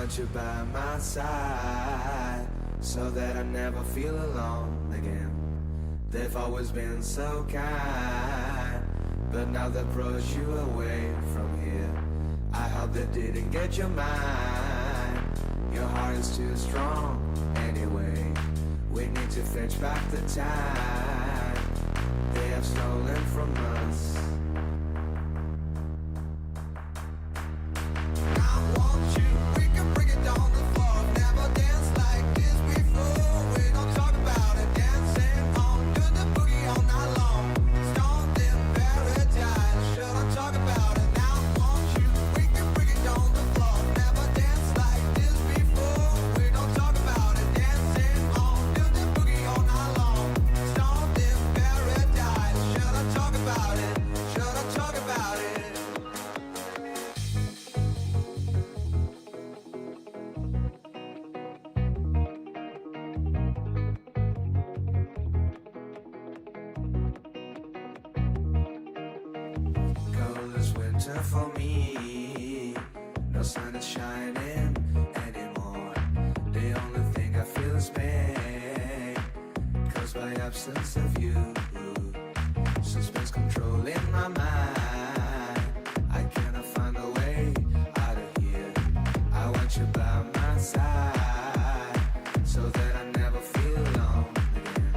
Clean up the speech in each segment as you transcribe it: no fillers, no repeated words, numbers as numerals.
want you by my side, so that I never feel alone again. They've always been so kind, but now they brought you away from here. I hope they didn't get your mind. Your heart is too strong anyway. We need to fetch back the time they have stolen from us. I want you, we can bring it down the floor. Never danced like this before. We don't talk about it, dancing on, do the boogie all night long. Stoned in paradise, should I talk about it? Now I want you, we can bring it down the floor. Never danced like this before. We don't talk about it, dancing on, do the boogie all night long. Stoned in paradise, should I talk about it? Should I talk about it? Cold as winter for me. No sun is shining anymore. The only thing I feel is pain, caused by absence of you. Suspense controlling my mind. I cannot find a way out of here. I want you by my side, so that I never feel alone again.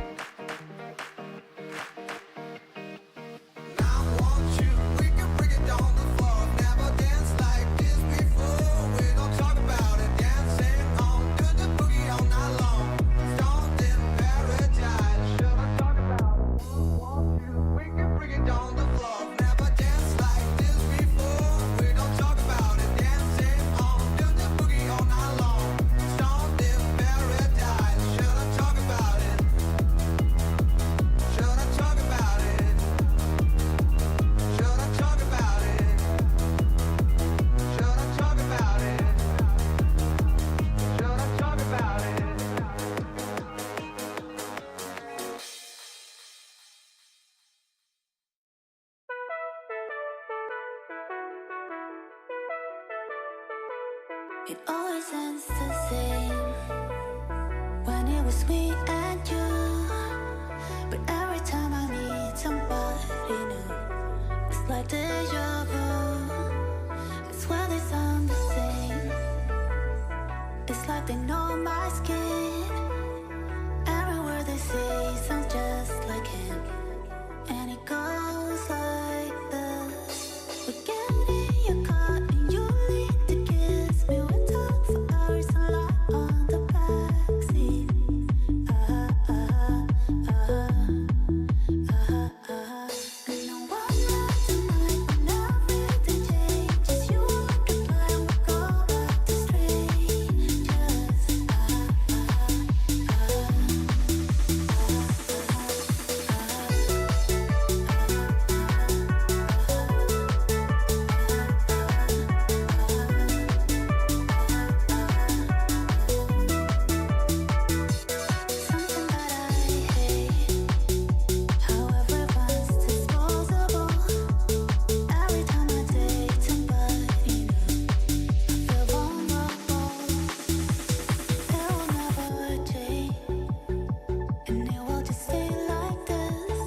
I want you, we can bring it down the floor. Never danced like this before. We don't talk about it, dancing on, do the boogie all night long. Stoned in paradise, should I talk about it? I want you, we can bring it down the floor. Never danced like this before. We don't talk about it, dancing on, do the boogie all night long. Stoned in paradise, should I talk about it? Should I talk about it? Should I talk about it? Should I talk about it? Should I talk about it? It always ends the same when it was me and you. But every time I meet somebody new, it's like deja vu. It's when they sound the same. It's like they know my skin. Every word they say sounds just like him. And it goes like this. We get in your car and you lean to kiss me. We talk for hours and lie on the backseat. And no one knows tonight when everything changes. You wonder why we go back to strangers. Something that I hate, how everyone's disposable. Every time I date somebody new, I feel vulnerable. It will never change, and it will just stay like this.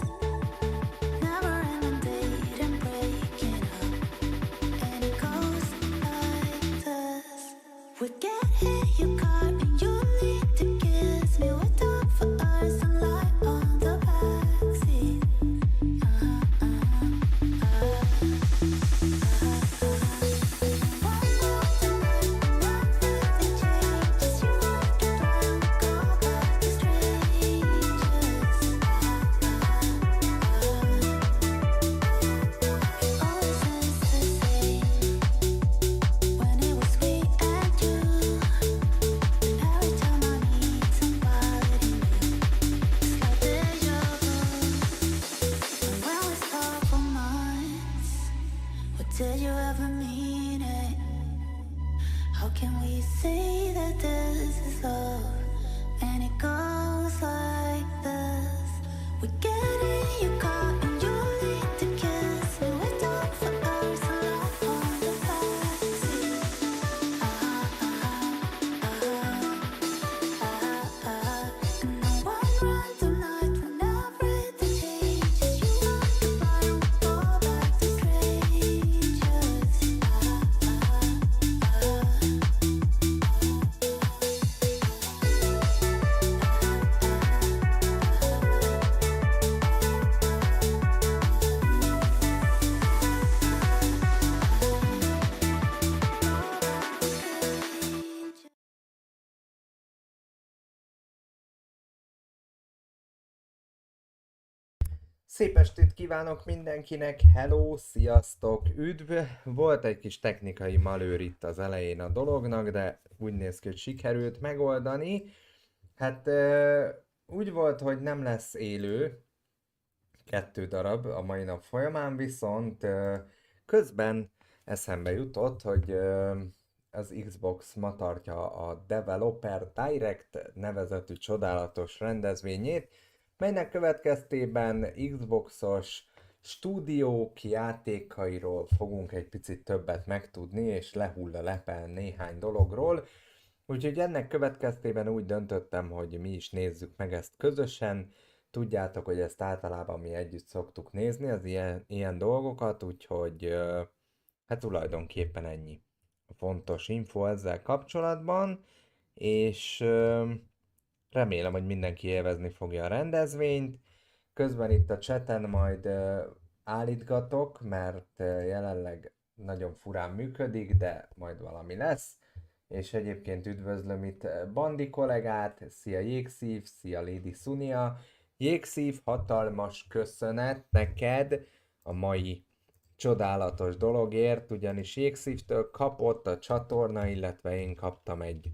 Never ending dating, breaking up, and it goes like this. We get in your car and you lean to kiss me. We talk for hours and lie on the backseat. One more tonight when everything changes. You wonder why we go back to strangers. It always ends the same when it was me and you. Every time I meet somebody new, it's like deja vu. And when we stop for months, what did you ever mean it? How can we say that this is love? And it goes like this. We get in your car and you lean to kiss me. We talk for hours and lie on the backseat. Szép estét kívánok mindenkinek, hello, sziasztok, üdv! Volt egy kis technikai malőr itt az elején a dolognak, de úgy néz ki, hogy sikerült megoldani. Hát úgy volt, hogy nem lesz élő, 2 darab a mai nap folyamán, viszont közben eszembe jutott, hogy az Xbox ma tartja a Developer Direct nevezetű csodálatos rendezvényét, melynek következtében Xboxos stúdiók játékairól fogunk egy picit többet megtudni, és lehull a lepel néhány dologról. Úgyhogy ennek következtében úgy döntöttem, hogy mi is nézzük meg ezt közösen. Tudjátok, hogy ezt általában mi együtt szoktuk nézni, az ilyen dolgokat, úgyhogy hát tulajdonképpen ennyi a fontos info ezzel kapcsolatban, és remélem, hogy mindenki élvezni fogja a rendezvényt. Közben itt a chaten majd állítgatok, mert jelenleg nagyon furán működik, de majd valami lesz. És egyébként üdvözlöm itt Bandi kollégát, szia Jégszív, szia Lady Sunia. Jégszív, hatalmas köszönet neked a mai csodálatos dologért, ugyanis Jégszívtől kapott a csatorna, illetve én kaptam egy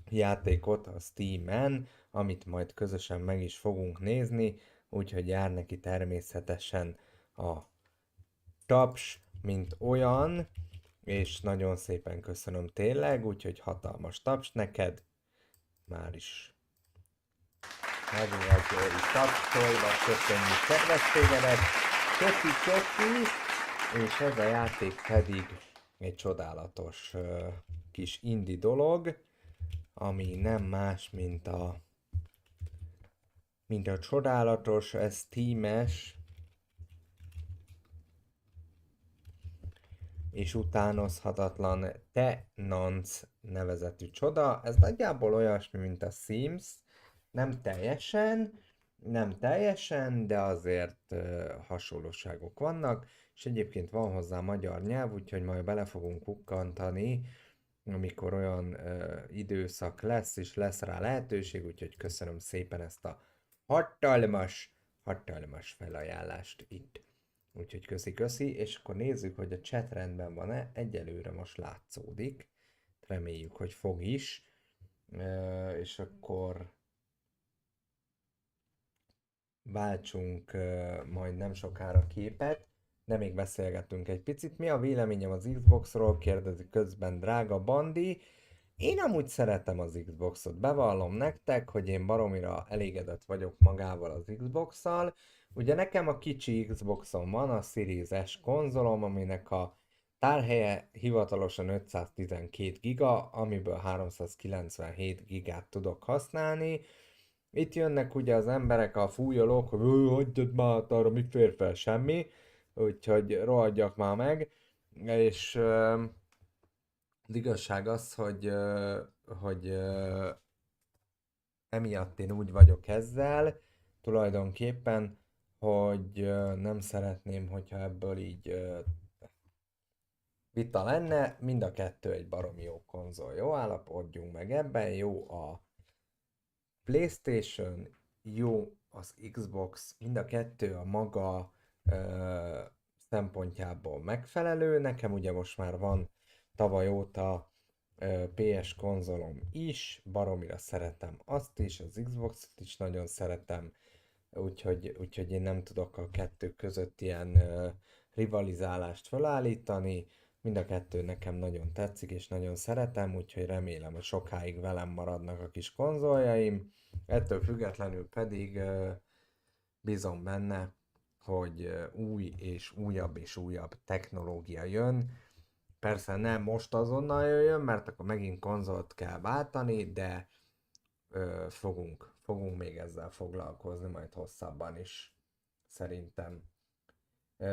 játékot a Steam-en, amit majd közösen meg is fogunk nézni, úgyhogy jár neki természetesen a taps, mint olyan, és nagyon szépen köszönöm tényleg, úgyhogy hatalmas taps neked, már is nagyon nagy tapsolva, köszönjük kedvességedet, köszi, és ez a játék pedig egy csodálatos kis indie dolog, ami nem más, mint a csodálatos, ez Steam-es és utánozhatatlan Tenants nevezetű csoda. Ez nagyjából olyasmi, mint a Sims, nem teljesen, de azért hasonlóságok vannak, és egyébként van hozzá magyar nyelv, úgyhogy majd bele fogunk kukkantani, amikor olyan időszak lesz, és lesz rá lehetőség, úgyhogy köszönöm szépen ezt a hatalmas felajánlást itt. Úgyhogy köszi, és akkor nézzük, hogy a chat rendben van-e. Egyelőre most látszódik. Reméljük, hogy fog is. És akkor váltsunk majd nem sokára képet, de még beszélgetünk egy picit. Mi a véleményem az Xboxról? Kérdezi közben drága Bandi. Én amúgy szeretem az Xboxot, bevallom nektek, hogy én baromira elégedett vagyok magával az Xbox-szal. Ugye nekem a kicsi Xboxom van, a Series S konzolom, aminek a tárhelye hivatalosan 512 giga, amiből 397 gigát tudok használni. Itt jönnek ugye az emberek, a fújolók, hogy hagyjad már, arra mi fér fel, semmi, úgyhogy rohadjak már meg, és az igazság az, hogy emiatt én úgy vagyok ezzel, tulajdonképpen, hogy nem szeretném, hogyha ebből így vita lenne, mind a kettő egy baromi jó konzol, jó, állapodjunk meg ebben, jó a PlayStation, jó az Xbox, mind a kettő a maga szempontjából megfelelő. Nekem ugye most már van tavaly óta PS konzolom is, baromira szeretem azt is, az Xbox-ot is nagyon szeretem, úgyhogy én nem tudok a kettő között ilyen rivalizálást felállítani. Mind a kettő nekem nagyon tetszik, és nagyon szeretem, úgyhogy remélem, hogy sokáig velem maradnak a kis konzoljaim. Ettől függetlenül pedig bízom benne, hogy új és újabb technológia jön. Persze nem most azonnal jöjjön, mert akkor megint konzolt kell váltani, de fogunk még ezzel foglalkozni, majd hosszabban is, szerintem.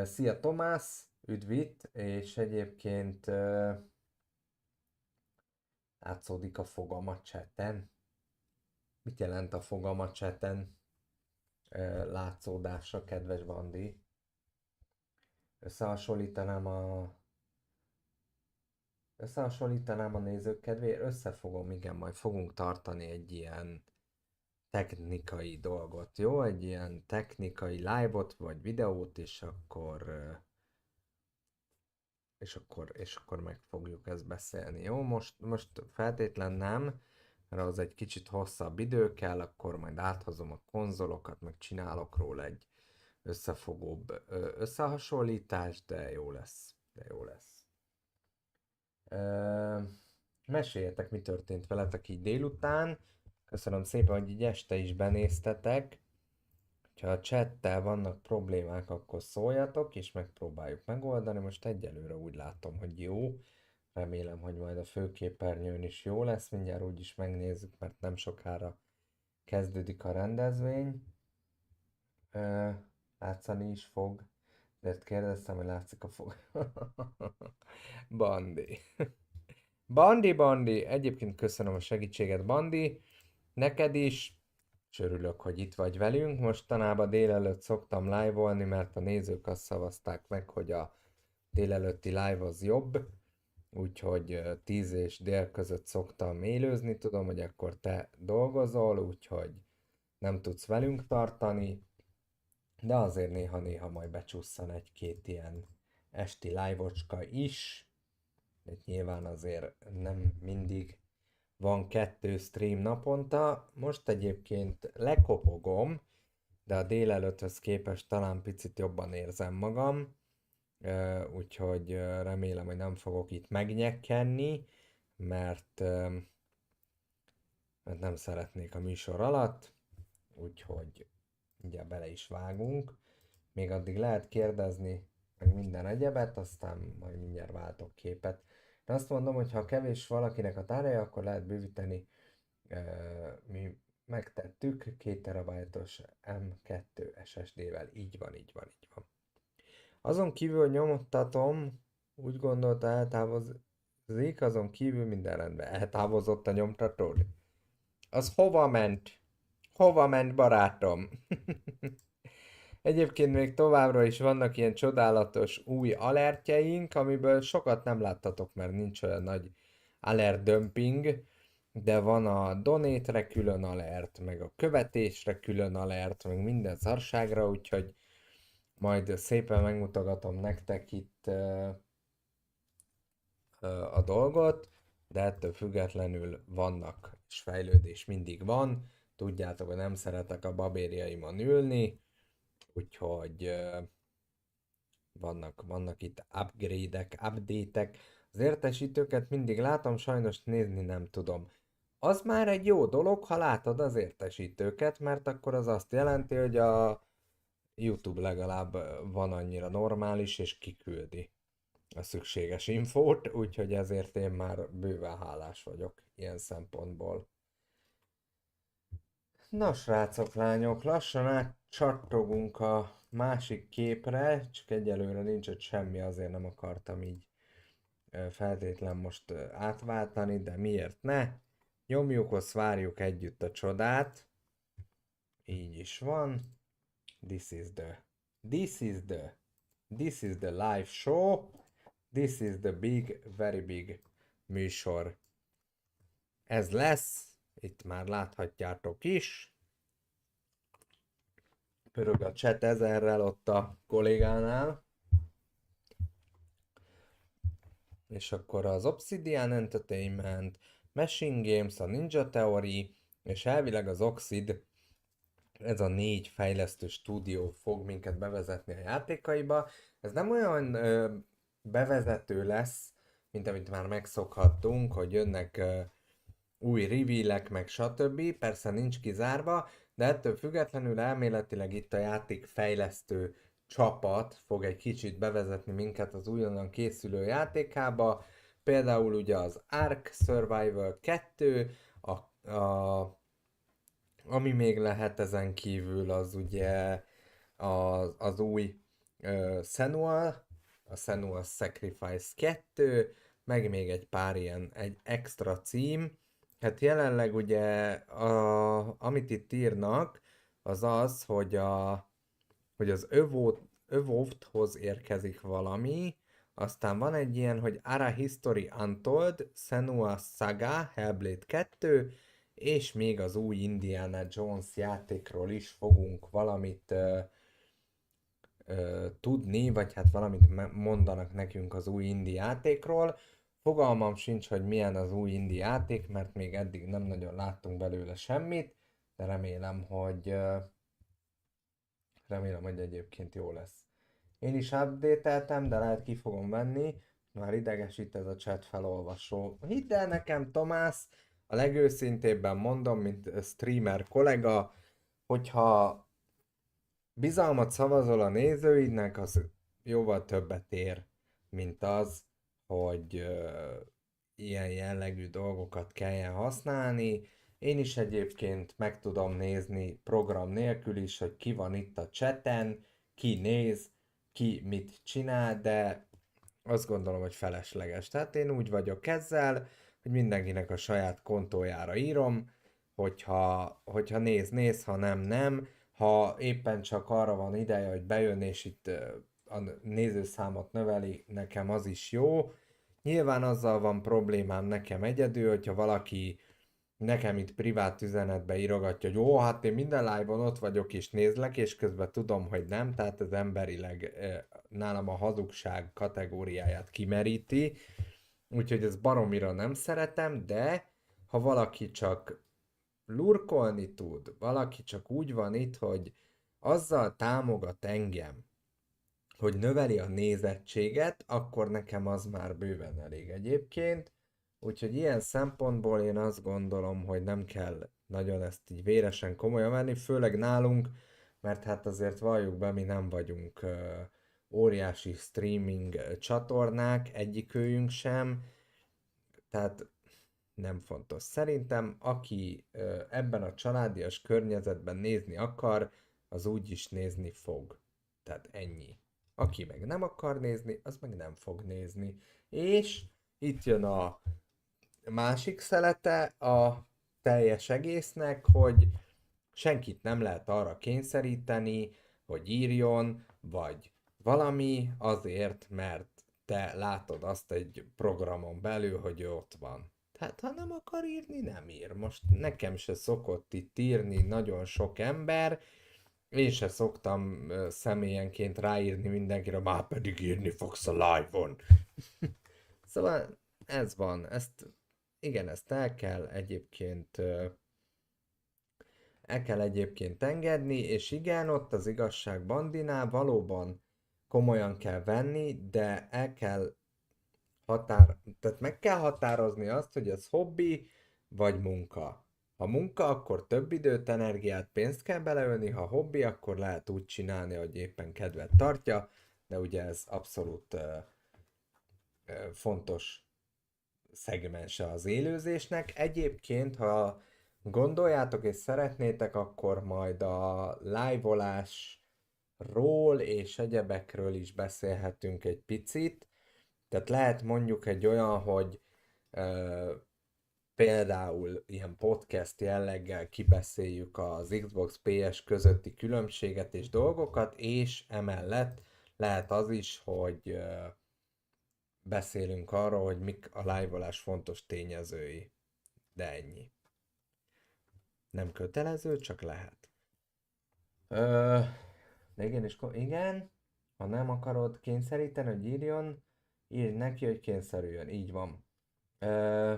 Szia Tomás, üdv itt, és egyébként látszódik a fogam a chaten. Mit jelent a fogam a chaten? Látszódása, kedves Bandi. Összehasonlítanám a nézők kedvéért, összefogom, igen, majd fogunk tartani egy ilyen technikai dolgot, jó? Egy ilyen technikai live-ot vagy videót, és akkor meg fogjuk ezt beszélni, jó? Most feltétlen nem, mert az egy kicsit hosszabb idő kell, akkor majd áthozom a konzolokat, meg csinálok róla egy összefogóbb összehasonlítást, de jó lesz, de jó lesz. Meséljetek, mi történt veletek így délután. Köszönöm szépen, hogy így este is benéztetek. Ha a chattel vannak problémák, akkor szóljatok, és megpróbáljuk megoldani. Most egyelőre úgy látom, hogy jó. Remélem, hogy majd a főképernyőn is jó lesz. Mindjárt úgyis megnézzük, mert nem sokára kezdődik a rendezvény. Látszani is fog. Ezért kérdeztem, hogy látszik a fog. Bandi. Bandi. Egyébként köszönöm a segítséget, Bandi. Neked is. És örülök, hogy itt vagy velünk. Mostanában délelőtt szoktam live-olni, mert a nézők azt szavazták meg, hogy a délelőtti live az jobb. Úgyhogy 10 és dél között szoktam élőzni. Tudom, hogy akkor te dolgozol, úgyhogy nem tudsz velünk tartani. De azért néha-néha majd becsusszan egy-két ilyen esti live-ocska is. De nyilván azért nem mindig van 2 stream naponta. Most egyébként lekopogom, de a délelőtthöz képest talán picit jobban érzem magam. Úgyhogy remélem, hogy nem fogok itt megnyekkenni, mert nem szeretnék a műsor alatt. Úgyhogy ugye bele is vágunk. Még addig lehet kérdezni, meg minden egyebet, aztán majd mindjárt váltok képet. De azt mondom, hogy ha kevés valakinek a tárgya, akkor lehet bővíteni. Mi megtettük 2 terabájtos M2 SSD-vel. Így van. Azon kívül nyomtatom, úgy gondolta eltávozik, azon kívül minden rendben. Eltávozott a nyomtatód? Az hova ment? Hova ment, barátom? Egyébként még továbbra is vannak ilyen csodálatos új alertjeink, amiből sokat nem láttatok, mert nincs olyan nagy alert dumping, de van a donate-re külön alert, meg a követésre külön alert, meg minden szarságra, úgyhogy majd szépen megmutogatom nektek itt a dolgot, de ettől függetlenül vannak, és fejlődés mindig van. Tudjátok, hogy nem szeretek a babériaimon ülni, úgyhogy vannak itt upgrade-ek, update-ek. Az értesítőket mindig látom, sajnos nézni nem tudom. Az már egy jó dolog, ha látod az értesítőket, mert akkor az azt jelenti, hogy a YouTube legalább van annyira normális, és kiküldi a szükséges infót, úgyhogy ezért én már bőven hálás vagyok ilyen szempontból. Na srácok, lányok, lassan átcsattogunk a másik képre, csak egyelőre nincs ott semmi, azért nem akartam így feltétlen most átváltani, de miért ne? Nyomjuk, azt várjuk együtt a csodát. Így is van. This is the live show. This is the big, very big műsor. Ez lesz. Itt már láthatjátok is. Pörög a chat ezerrel ott a kollégánál. És akkor az Obsidian Entertainment, Machine Games, a Ninja Theory, és elvileg az Oxid, ez a 4 fejlesztő stúdió fog minket bevezetni a játékaiba. Ez nem olyan bevezető lesz, mint amit már megszokhattunk, hogy jönnek új reveal-ek, meg stb. Persze nincs kizárva, de ettől függetlenül elméletileg itt a játékfejlesztő csapat fog egy kicsit bevezetni minket az újonnan készülő játékába. Például ugye az Ark Survival 2, ami még lehet ezen kívül, az ugye az új Senua, a Senua Sacrifice 2, meg még egy pár ilyen egy extra cím. Hát jelenleg ugye, amit itt írnak, az az, hogy az Evolvedhoz érkezik valami, aztán van egy ilyen, hogy Ara History Untold, Senua Saga, Hellblade 2, és még az új Indiana Jones játékról is fogunk valamit tudni, vagy hát valamit mondanak nekünk az új indie játékról. Fogalmam sincs, hogy milyen az új indie játék, mert még eddig nem nagyon láttunk belőle semmit, de remélem, hogy egyébként jó lesz. Én is update-eltem, de lehet ki fogom venni, már idegesít ez a chat felolvasó. Hidd el nekem, Tomás, a legőszintébben mondom, mint streamer kollega, hogyha bizalmat szavazol a nézőidnek, az jóval többet ér, mint az, hogy ilyen jellegű dolgokat kelljen használni. Én is egyébként meg tudom nézni program nélkül is, hogy ki van itt a chaten, ki néz, ki mit csinál, de azt gondolom, hogy felesleges. Tehát én úgy vagyok ezzel, hogy mindenkinek a saját kontójára írom, hogyha néz, ha nem, nem. Ha éppen csak arra van ideje, hogy bejön és itt a nézőszámot növeli, nekem az is jó. Nyilván azzal van problémám nekem egyedül, hogyha valaki nekem itt privát üzenetbe írogatja, hogy jó, hát én minden live-on ott vagyok és nézlek, és közben tudom, hogy nem, tehát ez emberileg nálam a hazugság kategóriáját kimeríti, úgyhogy ez baromira nem szeretem, de ha valaki csak lurkolni tud, valaki csak úgy van itt, hogy azzal támogat engem, hogy növeli a nézettséget, akkor nekem az már bőven elég egyébként. Úgyhogy ilyen szempontból én azt gondolom, hogy nem kell nagyon ezt így véresen komolyan venni, főleg nálunk, mert hát azért valljuk be, mi nem vagyunk óriási streaming csatornák, egyikőjünk sem, tehát nem fontos. Szerintem, aki ebben a családias környezetben nézni akar, az úgy is nézni fog. Tehát ennyi. Aki meg nem akar nézni, az meg nem fog nézni. És itt jön a másik szelete a teljes egésznek, hogy senkit nem lehet arra kényszeríteni, hogy írjon, vagy valami azért, mert te látod azt egy programon belül, hogy ő ott van. Tehát ha nem akar írni, nem ír. Most nekem se szokott itt írni nagyon sok ember, én se szoktam személyenként ráírni mindenkire, már pedig írni fogsz a live-on. Szóval ez van, igen, ezt el kell egyébként engedni, és igen, ott az igazság Bandinál valóban komolyan kell venni, de tehát meg kell határozni azt, hogy ez hobbi vagy munka. Ha munka, akkor több időt, energiát, pénzt kell beleölni, ha hobbi, akkor lehet úgy csinálni, hogy éppen kedvet tartja, de ugye ez abszolút fontos szegmense az élőzésnek. Egyébként, ha gondoljátok és szeretnétek, akkor majd a live-olásról és egyebekről is beszélhetünk egy picit. Tehát lehet mondjuk egy olyan, hogy ö, például ilyen podcast jelleggel kibeszéljük az Xbox PS közötti különbséget és dolgokat, és emellett lehet az is, hogy beszélünk arról, hogy mik a live-olás fontos tényezői. De ennyi. Nem kötelező, csak lehet. Ö, de igen, ha nem akarod kényszeríteni, hogy írjon, írj neki, hogy kényszerüljön. Így van. Ö,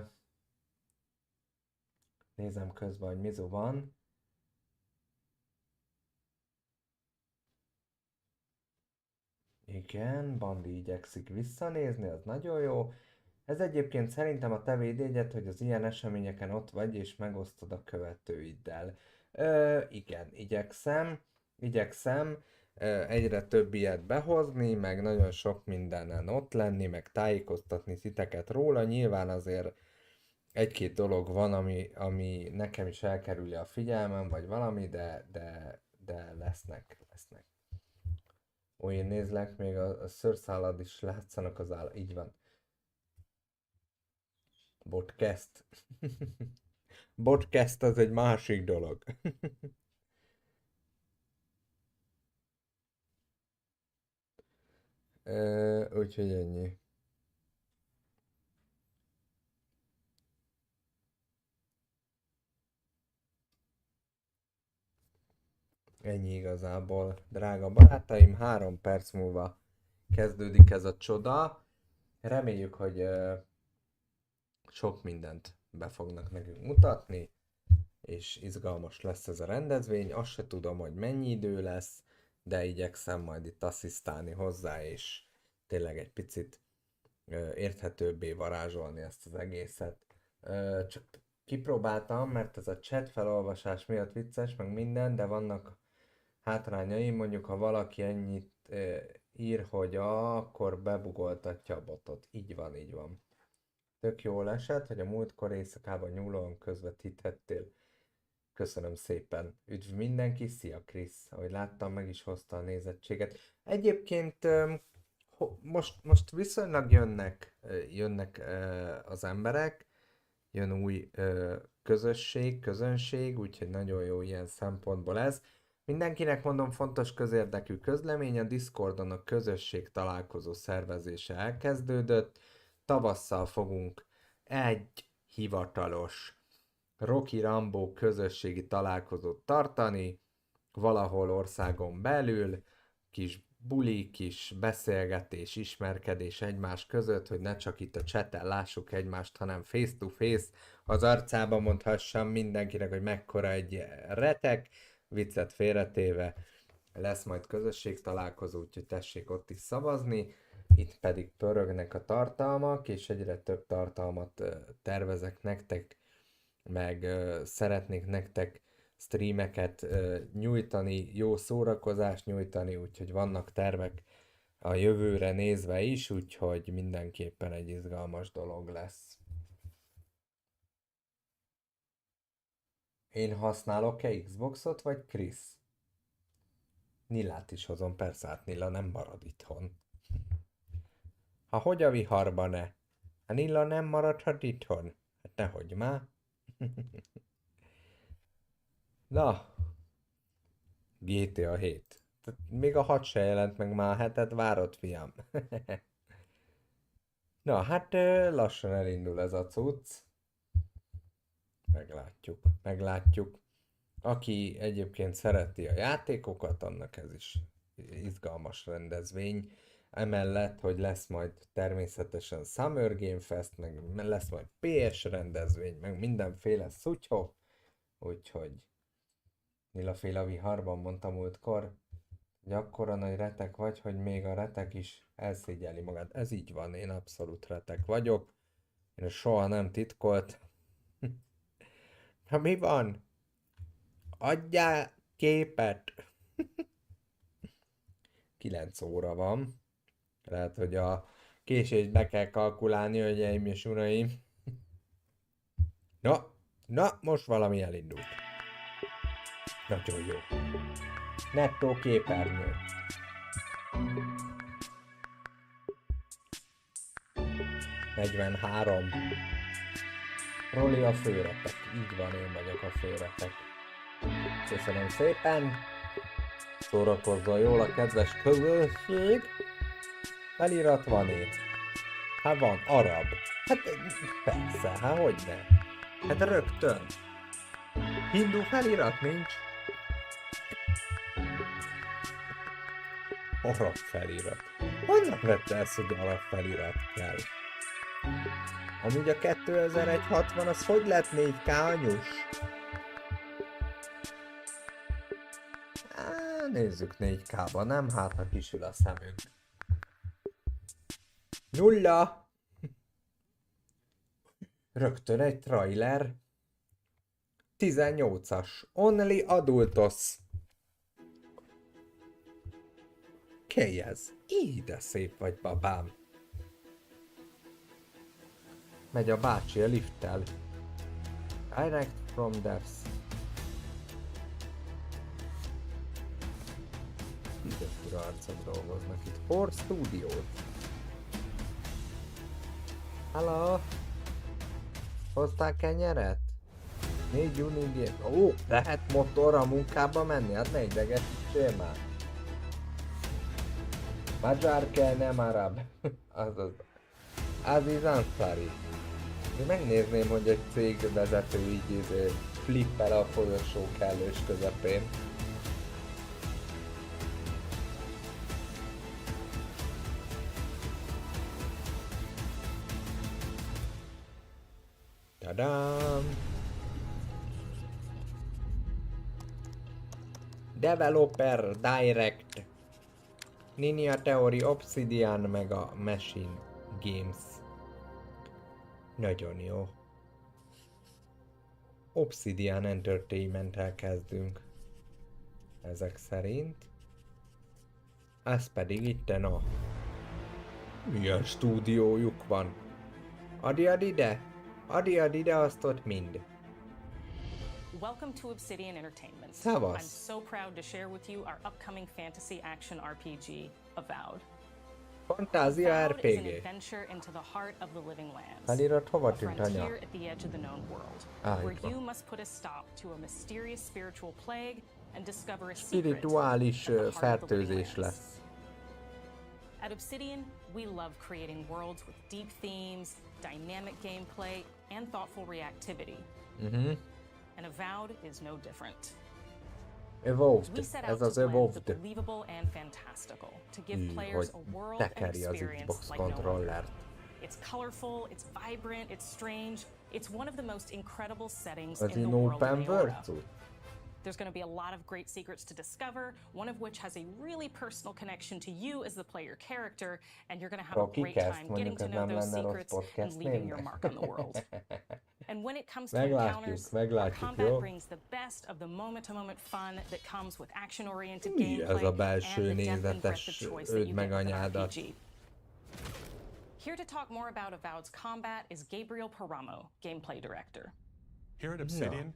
nézem közben, hogy mizu van. Igen, Bandi igyekszik visszanézni, az nagyon jó. Ez egyébként szerintem a te védjegyed, hogy az ilyen eseményeken ott vagy, és megosztod a követőiddel. Igen, igyekszem egyre több ilyet behozni, meg nagyon sok mindenen ott lenni, meg tájékoztatni titeket róla. Nyilván azért egy-két dolog van, ami nekem is elkerüli a figyelmem, vagy valami, de lesznek. Ó, én nézlek, még a szőrszálad is látszanak az áll. Így van. Podcast. Podcast az egy másik dolog. Úgyhogy ennyi. Ennyi igazából, drága barátaim, 3 perc múlva kezdődik ez a csoda. Reméljük, hogy sok mindent be fognak nekünk mutatni, és izgalmas lesz ez a rendezvény. Azt se tudom, hogy mennyi idő lesz, de igyekszem majd itt asszisztálni hozzá, és tényleg egy picit érthetőbbé varázsolni ezt az egészet. Csak kipróbáltam, mert ez a chat felolvasás miatt vicces, meg minden, de vannak hátrányai, mondjuk ha valaki ennyit ír, hogy akkor bebugoltatja a botot. Így van, így van. Tök jól esett, hogy a múltkor éjszakában nyúlóan közvetíthettél. Köszönöm szépen. Üdv mindenki, szia Krisz. Ahogy láttam, meg is hozta a nézettséget. Egyébként most viszonylag jönnek az emberek, jön új közönség, úgyhogy nagyon jó ilyen szempontból ez. Mindenkinek mondom, fontos közérdekű közlemény, a Discordon a közösség találkozó szervezése elkezdődött. Tavasszal fogunk egy hivatalos Rocky Rambo közösségi találkozót tartani, valahol országon belül, kis buli, kis beszélgetés, ismerkedés egymás között, hogy ne csak itt a chaten lássuk egymást, hanem face to face, az arcába mondhassam mindenkinek, hogy mekkora egy retek, viccet félretéve, lesz majd közösségtalálkozó, úgyhogy tessék ott is szavazni, itt pedig pörögnek a tartalmak, és egyre több tartalmat tervezek nektek, meg szeretnék nektek streameket nyújtani, jó szórakozást nyújtani, úgyhogy vannak tervek a jövőre nézve is, úgyhogy mindenképpen egy izgalmas dolog lesz. Én használok-e Xboxot, vagy Krisz? Nillát is hozom, persze, hát Nilla nem marad itthon. Ha hogy a viharba ne? A Nilla nem maradhat itthon. Hát nehogy már. Na, GTA 7. Tehát még a 6 se jelent meg, már a 7-et várod, fiam. Na, hát lassan elindul ez a cucc. Meglátjuk. Aki egyébként szereti a játékokat, annak ez is izgalmas rendezvény. Emellett, hogy lesz majd természetesen Summer Game Fest, meg lesz majd PS rendezvény, meg mindenféle szutyhok. Úgyhogy Nilaféle viharban mondtam múltkor, hogy akkora nagy retek vagy, hogy még a retek is elszégyeli magát. Ez így van, én abszolút retek vagyok. Én soha nem titkolt. Ha mi van? Adjál képet! 9 óra van. Lehet, hogy a késést be kell kalkulálni, hölgyeim és uraim. Na, most valami elindult. Nagyon jó. Nettó képernyő. ...43. Roli a főretek. Így van, én vagyok a főretek. Köszönöm szépen. Szórakozzon jól a kedves közönség. Felirat van-e? Hát van, arab. Hát persze, hát hogyne. Hát rögtön. Hindu felirat nincs. Arab felirat. Honnan vette ezt, hogy arab felirat kell? Amúgy a 2160 az hogy lett 4K anyus? Nézzük 4K-ba, nem? Hát ha kisül a szemünk. 0! Rögtön egy trailer. 18-as. Only adultos. Ki ez? Így de szép vagy, babám. Megy a bácsi a lifttel. Direct from devs. Tök fura arcok dolgoznak itt. For Studios. Hello? Hoztál kenyeret? 4 júni. Ó, lehet motorra a munkába menni? Hát ne idegesítsél már. Magyar kell, nem arab. Azaz. Aziz Ansari. Én megnézném, hogy egy cégvezető így flippel a folyosó kellős közepén. Tadám! Developer Direct. Ninja Theory, Obsidian meg a Machine Games. Nagyon jó. Obsidian Entertainment-tel kezdünk. Ezek szerint. Ez pedig itten a... Milyen stúdiójuk van. Adi ide! Adi ide azt ott mind. Welcome to Obsidian Entertainment. Szevasz. I'm so proud to share with you our upcoming fantasy action RPG, Avowed. Fantázia Avowed is an RPG. adventure into the heart of the living lands. Felirat hova A tűnt, anya? frontier at the edge of the known world, Ah, where itt van. you must put a stop to a mysterious spiritual plague and discover a secret Spirituális at the heart of the living fertőzés lands. lesz. At Obsidian, we love creating worlds with deep themes, dynamic gameplay, and thoughtful reactivity. And Avowed is no different. We Evolved. set Ez out az to blend the Evolved. believable and fantastical to give Hogy players a world and tekeri az experience Xbox like no other. kontrollert. It's colorful, it's vibrant, it's strange. It's one of the most incredible settings Az in the in world open of world Aeorta. cucc? There's going to be a lot of great secrets to discover, one of which has a really personal connection to you as the player character, and you're going to have a great Podcast, time getting mondjuk to ez know nem those lenne rossz secrets and podcast leaving your név. mark on the world. And when it comes to Meglátjuk, encounters, meglátjuk, combat jó? brings the best of the moment-to-moment fun that comes with action-oriented Mi ez gameplay a and belső the depth and breadth of nézetes choice that öld you meg get with an anyádat? RPG. Here to talk more about Avowed's combat is Gabriel Paramo, gameplay director. Here at Obsidian,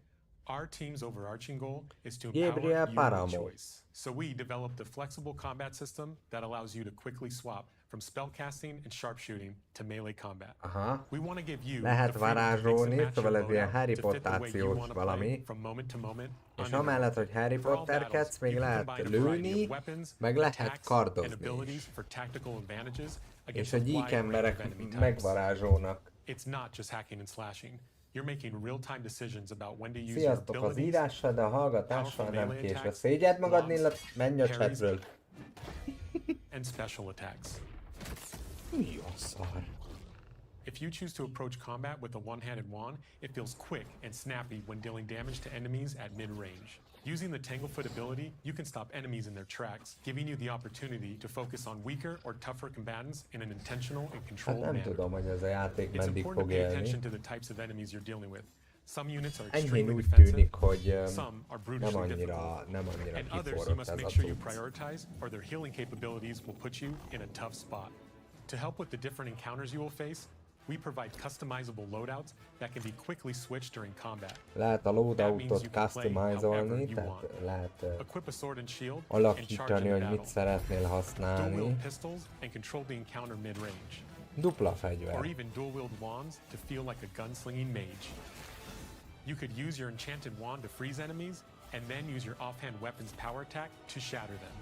our team's overarching goal is to Gabriel empower you Paramo. with choice. So we developed a flexible combat system that allows you to quickly swap from spellcasting and sharpshooting to melee combat. Aha. We want to give you Lehet the freedom to mix and varázsolni, match szóval your ez ilyen loadout Harry to fit the way you Pottációs want to play valami. from moment to moment. És on your amellett, own. hogy Harry For all Potterkedsz, battles, még you can lehet combine a variety lőni, of weapons, meg lehet attacks, and kardozni abilities is. for tactical advantages És against a a wide gyík range of emberek enemy types. megvarázsolnak. It's not just hacking and slashing. You're making real-time decisions about when to use your Sziasztok, az abilities, írással, de a hallgatással powerful nem melee késve. attacks, Szégyed magad, blocks, illat, menj a parries, chatről. and special attacks. Mi a szar? If you choose to approach combat with a one-handed wand, it feels quick and snappy when dealing damage to enemies at mid-range. Using the Tanglefoot ability, you can stop enemies in their tracks, giving you the opportunity to focus on weaker or tougher combatants in an intentional and Hát controlled nem manner. tudom, hogy ez a játék It's meddig important to fog pay attention élni. to the types of enemies you're dealing with. Some units are Enyhén extremely úgy defensive, tűnik, hogy some are nem brutally difficult, annyira and others you kiforrott must ez a make sure you cucc. prioritize, or their healing capabilities will put you in a tough spot. To help with the different encounters you will face, we provide customizable loadouts that can be quickly switched during combat. Lehet a That means loadoutot you can play customizolni, however you tehát want. lehet Equip a sword and shield and alakítani, charge in hogy battle. mit szeretnél Dual használni. wield pistols and control the encounter mid-range, Dupla or fegyver. even dual wield wands to feel like a gunslinging mage. You could use your enchanted wand to freeze enemies, and then use your offhand weapon's power attack to shatter them.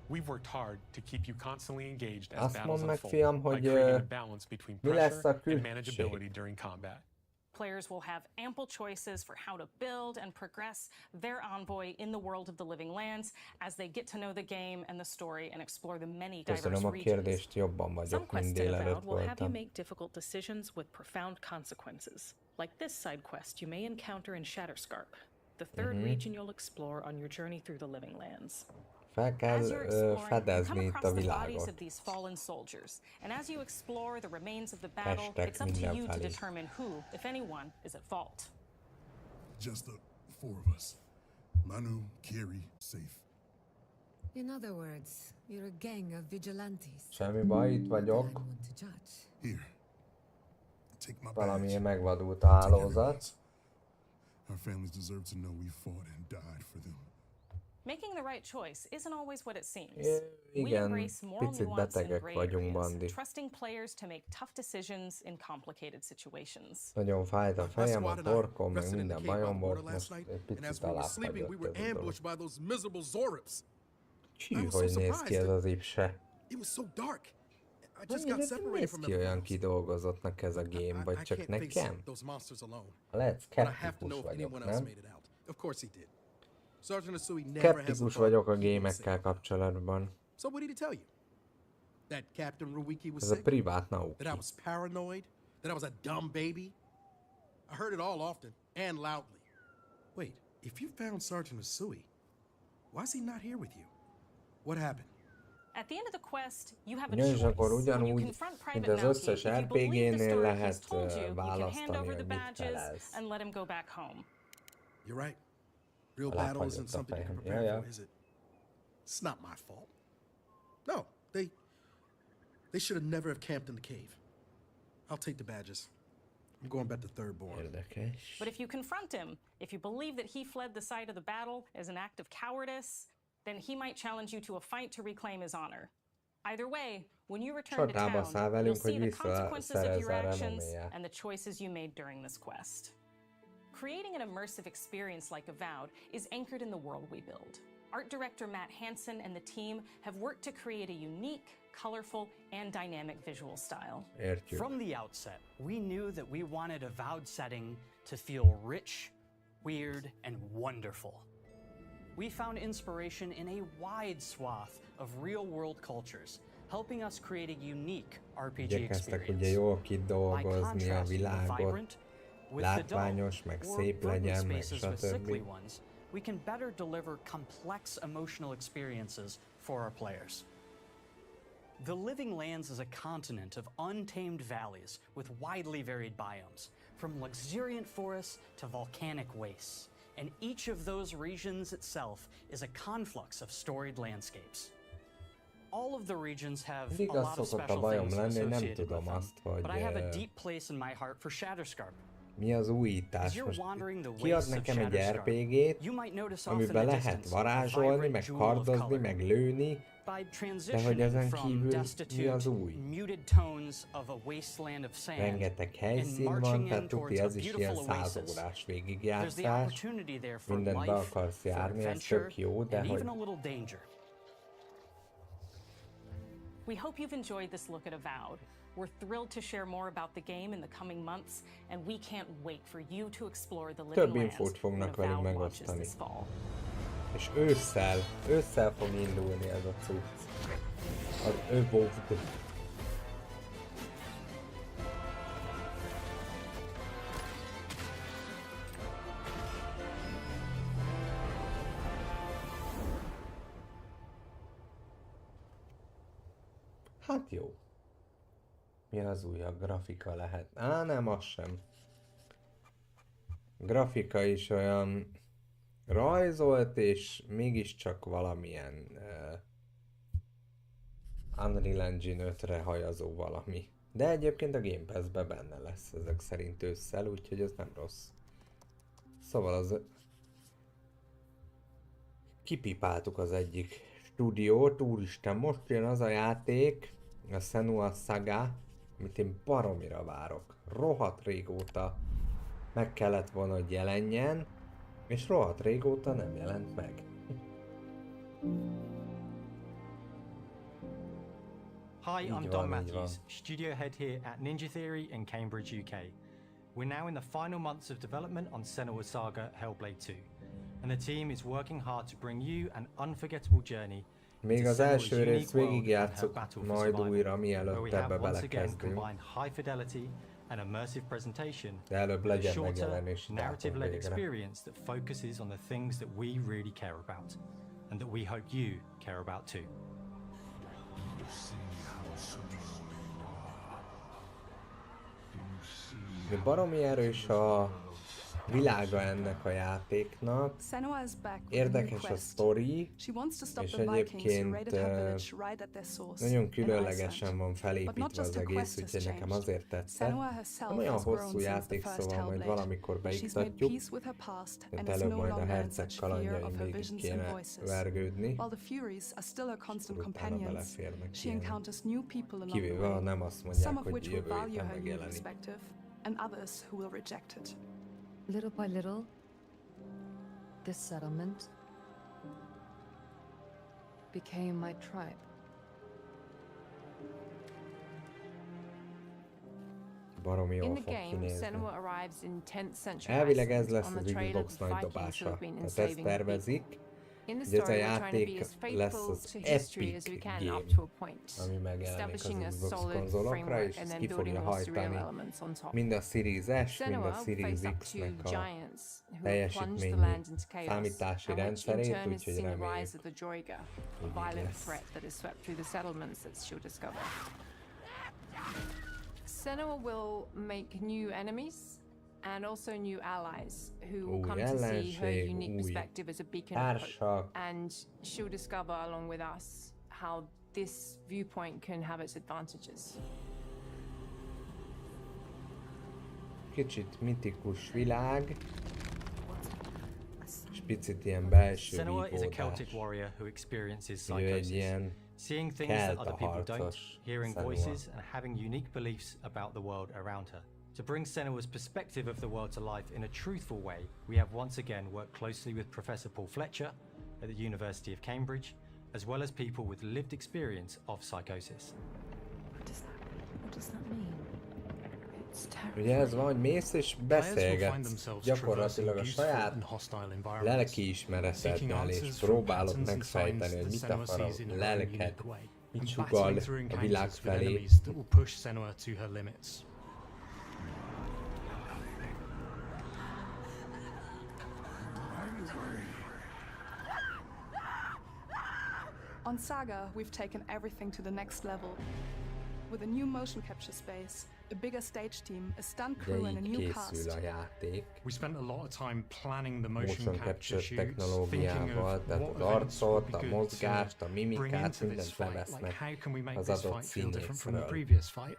We've worked hard to keep you constantly engaged as Azt battles mondd meg, unfold fiam, by hogy creating a balance between mi lesz pressure a and külség? manageability during combat. Players will have ample choices for how to build and progress their envoy in the world of the living lands as they get to know the game and the story and explore the many diverse Köszönöm a regions. kérdést, jobban Some vagyok, mint quests in délelőtt Avowed will have you voltam. make difficult decisions with profound consequences. Like this side quest you may encounter in Shatterscarp, the third region you'll explore on your journey through the living lands. Fel kell As you're exploring, you fedezni come itt a across the bodies világot. of these fallen soldiers, and as you explore the remains of the battle, Hashtag it's up to you to mindenfelé. determine who, if anyone, is at fault. Just the four of us. Manu, Kiri, safe. In other words, you're a gang of vigilantes. Semmi baj, itt I'm vagyok. one to judge. Here. Take my Valamiért badge. megvadult a Take hálózat. everyone's. Our families deserve to know we fought and died for them. Making the right choice isn't always what it seems. We Igen, embrace moral picit nuance and betegek gray vagyunk, areas, Bandi. trusting players to make tough decisions in complicated situations. Nagyon fájt a My fejem, a squad and I torkom, meg rested in the minden cave by bajom the border volt, last most night, egy and as picit we were sleeping, we aláfagyott were ez a dolog. ambushed by those miserable Zorips. Csí, I was so hogy néz ki ez surprised az ipse. It was so dark. I just Mennyire got nem separated néz from ki olyan everyone else. kidolgozottnak ez a game, vagy I csak can't face nekem? those monsters alone. Lehet But I have to szkeptikus know if vagyok, anyone else nem? made it out. Of course he did. Sergeant Asui never has a Skeptikus thought vagyok a he was gémekkel safe. kapcsolatban. So what did he tell you? That Captain Ruiki was Ez a sick? privát That I nauki. was paranoid? That I was a dumb baby? I heard it all often and loudly. Wait, if you found Sergeant Asui, why is he not here with you? What happened? At the end of the quest, you have a Ja, és choice. akkor When you ugyanúgy, confront mint Private az Mountie, összes if you believe the RPG-nél story he's lehet told you, you can hand választani, over hogy the mit badges felelsz. and let him go back home. You're right. Real Lát battle isn't hagyott a something you can fejem. prepare Ja, ja. for, is it? It's not my fault. No, they should have never have camped in the cave. I'll take the badges. I'm going back to Third Born. Érdekes. But if you confront him, if you believe that he fled the site of the battle as an act of cowardice, then he might challenge you to a fight to reclaim his honor. Either way, when you return to Csatába száll town, you'll velünk, see hogy the consequences of your visszaszerezze a actions renoméját. and the choices you made during this quest. Creating an immersive experience like Avowed is anchored in the world we build. Art director Matt Hansen and the team have worked to create a unique, colorful, and dynamic visual style. Értjük. From the outset, we knew that we wanted Avowed setting to feel rich, weird, and wonderful. We found inspiration in a wide swath of real-world cultures, helping us create a unique RPG Igyekeztek ugye experience. jól By kidolgozni a contrasting the világot, vibrant with the dull, látványos, meg or szép broken legyen, meg spaces with sickly stb. ones, we can better deliver complex emotional experiences for our players. The Living Lands is a continent of untamed valleys with widely varied biomes, from luxuriant forests to volcanic wastes. And each of those regions itself is a conflux of storied landscapes. All of the regions have Mindig a az lot of szokott a special bajom things lenni, nem associated tudom with them, azt, hogy but I have a deep place in my heart for Shatterscarp. mi az As újítás. you're Most wandering the kiad wastes of nekem egy Shatterscarp, RPG-t, you might notice off in amiben the lehet distance a varázsolni, vibrant meg jewel of kardozni, color. meg lőni, By de hogy transitioning ezen from kívül mi destitute, az új? muted tones of a wasteland of sand Rengeteg and helyszín van, marching tehát in tuti towards a ez is ilyen beautiful 100 oasis. órás There's the végigjátszás, opportunity there for mindent be life, akarsz for járni, ez adventure, tök jó, de and hogy even a little danger. We hope you've enjoyed this look at Avowed. We're thrilled to share more about the game in the coming months, and we can't wait for you to explore the living több lands infót when fognak velünk Avowed launches megosztani. this fall. És ősszel fog indulni ez a cucc. Az Evolved. Hát jó. Mi az új? A grafika lehet? Nem, az sem. Grafika is olyan rajzolt, és mégiscsak valamilyen Unreal Engine 5-re hajazó valami. De egyébként a Game Pass-be benne lesz ezek szerint ősszel, úgyhogy ez nem rossz. Szóval az... Kipipáltuk az egyik stúdiót, úristen, most jön az a játék, a Senua Saga, amit én baromira várok. Rohadt régóta meg kellett volna, hogy jelenjen, és rohadt régóta nem jelent meg. Hi, I'm Így Don van, így van. Matthews, studio head here at Ninja Theory in Cambridge, UK. We're now in the final months of development on Senua Saga Hellblade 2, and the team is working hard to bring you an unforgettable journey Még az első részt végigjátszok majd újra, mielőtt ebbe belekezdünk. high fidelity and immersive presentation, De előbb with a legyen shorter, megjelenési dátum narrative-led végre. experience that focuses on the things that we really care about, and that we hope you care about too. De baromi erős a világa ennek a játéknak. Érdekes a sztori, és egyébként nagyon különlegesen van felépítve az egész, úgyhogy nekem azért tetszett. Nem olyan hosszú játék, szóval majd valamikor beiktatjuk, de előbb majd a herceg kalandjain végig kéne vergődni, utána beleférnek ilyen. Kivéve, ha nem azt mondják, hogy jövő héten megjelenik. And others who will reject it. Little by little, this settlement became my tribe. Baromi In jól the fog game, kinézni. Senua arrives in 10th century Elvileg ez Iceland lesz on az the trail of Xbox the nagy Vikings who dobása. have been Tehát ezt enslaving the people. tervezik, In the Ugye ez a story, we're trying to be játék as lesz faithful az to history as we Epic can Game, up to a point, ami megjelenik az establishing a Xbox solid konzolokra, framework és and ezt then ki building fogja more surreal hajtani elements on top. mind a Series S, mind a Senua Series faced up to X-nek a giants who plunged the teljesítményű land into chaos, számítási and which in rendszerét, turn has úgyhogy seen the reméljük, rise of the Droiga, a hogy így violent lesz. threat that has swept through the settlements that she'll discover. Senua will make new enemies and also new allies who will Új come to see her ellenség, unique új perspective as a beacon of hope. társak, And she'll discover along with us how this viewpoint can have its advantages. kicsit mitikus világ, és picit ilyen belső Senua is a vívódás. Celtic warrior who experiences Ő egy psychosis, ilyen seeing things that other people don't, keltaharcos hearing Senua. voices and having unique beliefs about the world around her. To bring Senua's perspective of the world to life in a truthful way, we have once again worked closely with Professor Paul Fletcher at the University of Cambridge, as well as people with lived experience of psychosis. What does that mean? It's terrible. Ugye ez van, hogy mész és beszélgetsz gyakorlatilag a saját lelkiismereteddel, és próbálod megfejteni, hogy mit akar a lelked, mit sugall a világ felé. On Saga, we've taken everything to the next level. With a new motion capture space, a bigger stage team, a stunt Ugye crew, and a így new készül cast. a játék. We spent a lot of time planning the Motion capture shoots, technológiával, thinking tehát of az what events would arcot, be a good mozgást, a to bring mimikát, into this mindent fight. Like, levesznek how can we make az this adott fight feel different from the színészről. previous fight?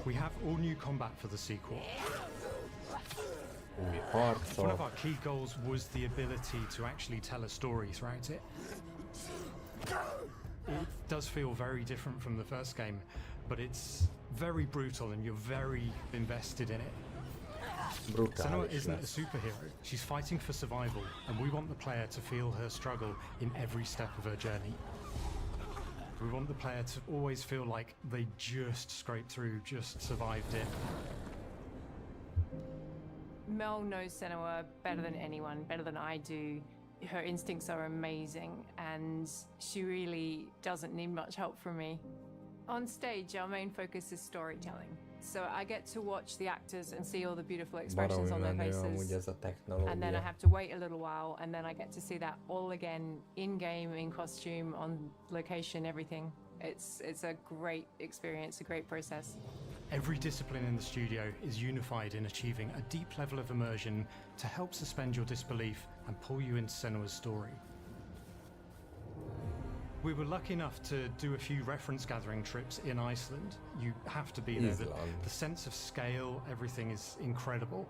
We have all new combat for the sequel. Új One of harcok, our key goals was the ability to actually tell a story throughout it. It does feel very different from the first game, but it's very brutal and you're very invested in it. Senua brutális isn't a lesz. superhero. She's fighting for survival, and we want the player to feel her struggle in every step of her journey. We want the player to always feel like they just scraped through, just survived it. Mel knows Senua better than anyone, better than I do. Her instincts are amazing, and she really doesn't need much help from me. On stage, our main focus is storytelling. So I get to watch the actors and see all the beautiful expressions Baromi on their menő amúgy faces. ez a And then I technológia. have to wait a little while, and then I get to see that all again in game, in costume, on location, everything. It's a great experience, a great process. Every discipline in the studio is unified in achieving a deep level of immersion to help suspend your disbelief and pull you into Senua's story. We were lucky enough to do a few reference gathering trips in Iceland. You have to be there. Izland. The sense of scale, everything is incredible.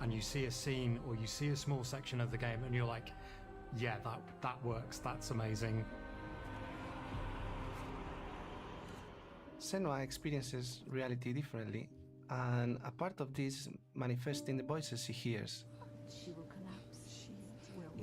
And you see a scene or you see a small section of the game and you're like, yeah, that works, that's amazing. Senua experiences reality differently, and a part of this manifests in the voices she hears.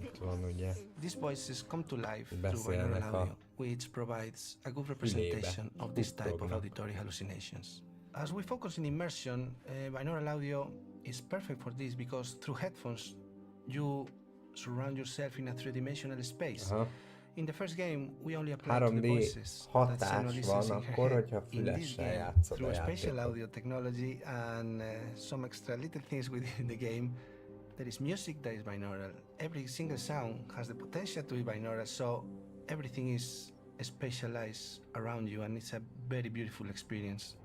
Itt van ugye, These voices come to life through beszélnek binaural a audio, which provides a good representation of this type of Kuttognak. auditory hallucinations. As we focus in immersion, binaural audio is perfect for this because through headphones you surround yourself in a three-dimensional space. Aha. In the first game, we only applied to the 3D voices that Senua hatás listens van in her akkor, head. hogyha In this fülessel game, játszod a through spatial játékot. audio technology and some extra little things within the game, there is music that is binaural. Every single sound has the potential to be binaural, so everything is spatialized around you, and it's a very beautiful experience.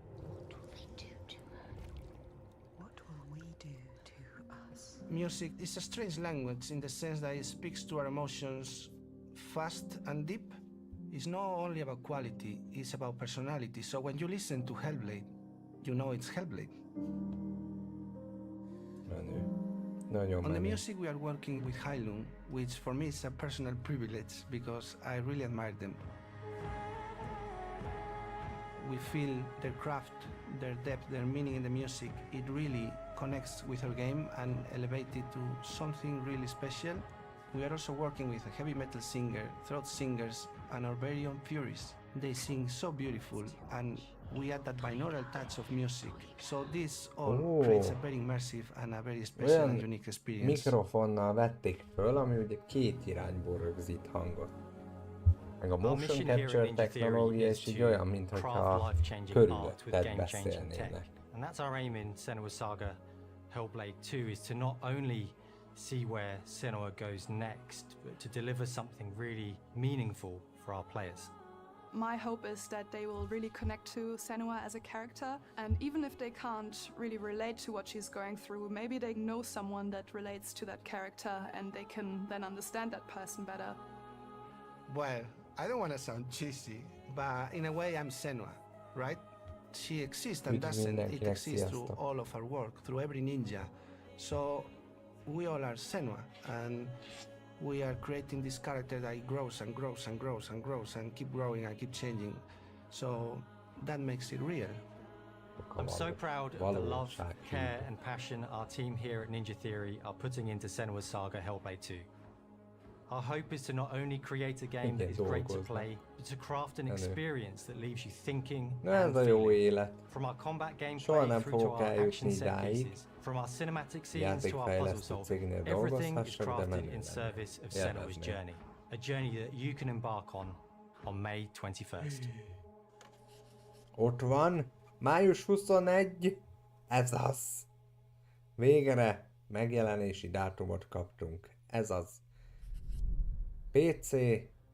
What will we do to us? Music is a strange language in the sense that it speaks to our emotions fast and deep. It's not only about quality, it's about personality. So when you listen to Hellblade, you know it's Hellblade. Menő. Nagyon On the menő. music, we are working with Heilung, which for me is a personal privilege because I really admire them. We feel their craft, their depth, their meaning in the music. It really connects with our game and elevates it to something really special. We are also working with a heavy metal singer, throat singers, and our very own Furies. they sing so beautiful, and we add that binaural touch of music. So this all creates a very immersive and a very special and unique experience. Mikrofonnal vették föl, ami ugye két irányból rögzít hangot. Meg a motion capture technológia is így olyan, mintha körülötted beszélnének. And that's our aim in Senua Saga Hellblade 2, is to not only see where Senua goes next, but to deliver something really meaningful for our players. My hope is that they will really connect to Senua as a character, and even if they can't really relate to what she's going through, maybe they know someone that relates to that character and they can then understand that person better. Well, I don't want to sound cheesy, but in a way I'm Senua, right? She exists and doesn't it exists through all of our work, through every ninja. So we all are Senua, and we are creating this character that grows and grows and grows and grows and keep growing and keep changing. So that makes it real. I'm so proud of the love, care and passion our team here at Ninja Theory are putting into Senua Saga Hellblade 2. Our hope is to not only create a game that is great to play, but to craft an experience that leaves you thinking and feeling. From our combat gameplay through to our action set pieces, from our cinematic scenes to our puzzle solving, everything is crafted in service of Senua's journey. A journey that you can embark on May 21st. Ott van, május 21, ez az. Végre megjelenési dátumot kaptunk, ez az. PC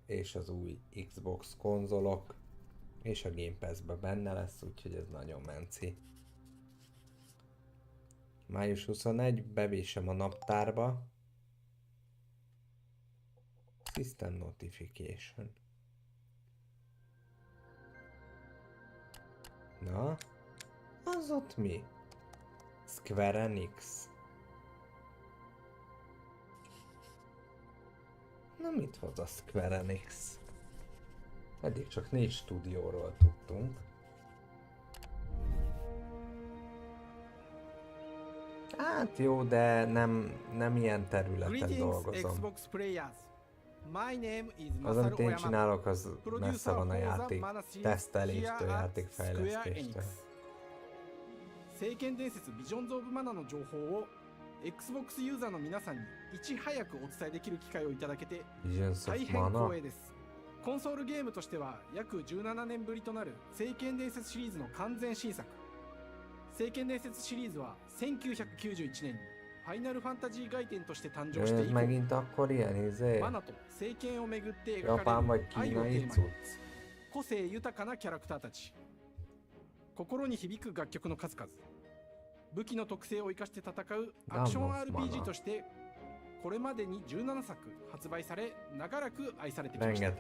és az új Xbox konzolok, és a Game Pass-be benne lesz, úgyhogy ez nagyon menci. Május 21, bevésem a naptárba. System Notification. Na, az ott mi? Square Enix. Na mit hoz a Square Enix? Eddig csak 4 stúdióról tudtunk. Hát jó, de nem ilyen területen dolgozom. Az, amit én csinálok, az messze van a játék teszteléstől, játékfejlesztéstől. 聖剣伝説ビジョンズ・オブ・マナの情報を Xbox ユーザーの皆さんにいち早くお伝えできる機会をいただけて大変光栄です。コンソールゲームとしては約17年ぶりとなる聖剣伝説シリーズの完全新作。聖剣伝説シリーズは1991年にファイナルファンタジー外伝として誕生して以降、マナと聖剣をめぐって描かれる愛をテーマに個性豊かなキャラクターたち、心に響く楽曲の数々、武器の特性を生かして戦うアクション RPG としてこれまでに17作発売され長らく愛されてきました。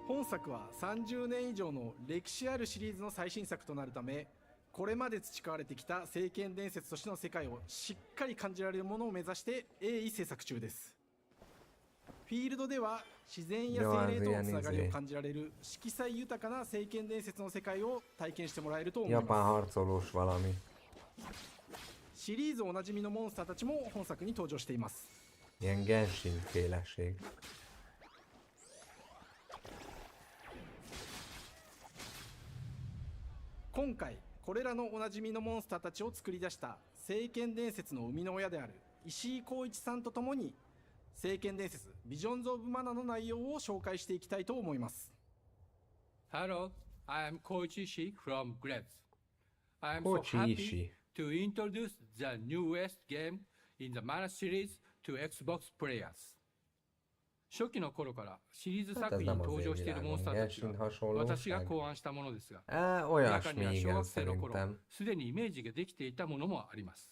本作は30年以上の歴史あるシリーズの最新作となるため、これまで培われてきた聖剣伝説としての世界をしっかり感じられるものを目指して鋭意制作中です。フィールドでは自然や精霊とのつながりを感じられる色彩豊かな聖剣伝説の世界を体験してもらえると思います。シリーズおなじみのモンスターたちも本作に登場しています。今回これらのおなじみのモンスターたちを作り出した聖剣伝説の生みの親である石井浩一さんとともに聖剣伝説ビジョンズ・オブ・マナの内容を紹介していきたいと思います。 Hello, I am Koichi Ishii from Grabs. I am so happy to introduce the newest game in the Mana series to Xbox players. 初期の頃からシリーズ作品に登場しているモンスターたちは私が考案したものですが、中には小学生の頃すでにイメージができていたものもあります。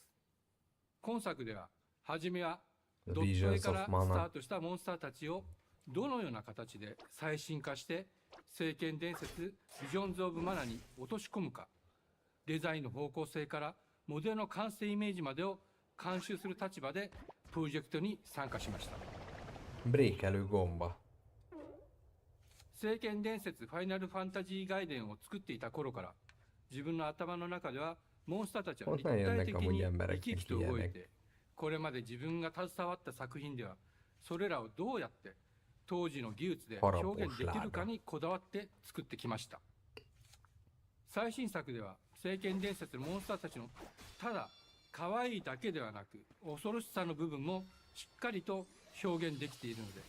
今作では初めはドット絵からスタートしたモンスターたちをどのような形で最新化して聖剣伝説ビジョンズ・オブ・マナに落とし込むか、デザインの方向性からモデルの完成イメージまでを監修する立場でプロジェクトに参加しました。聖剣伝説ファイナルファンタジー外伝を作っていた頃から自分の頭の中ではモンスターたちは立体的に生き生きと動いて、これまで自分が携わった作品ではそれらをどうやって当時の技術で表現できるかにこだわって作ってきました。最新作では聖剣伝説のモンスターたちのただ可愛いだけではなく恐ろしさの部分もしっかりと表現できているので、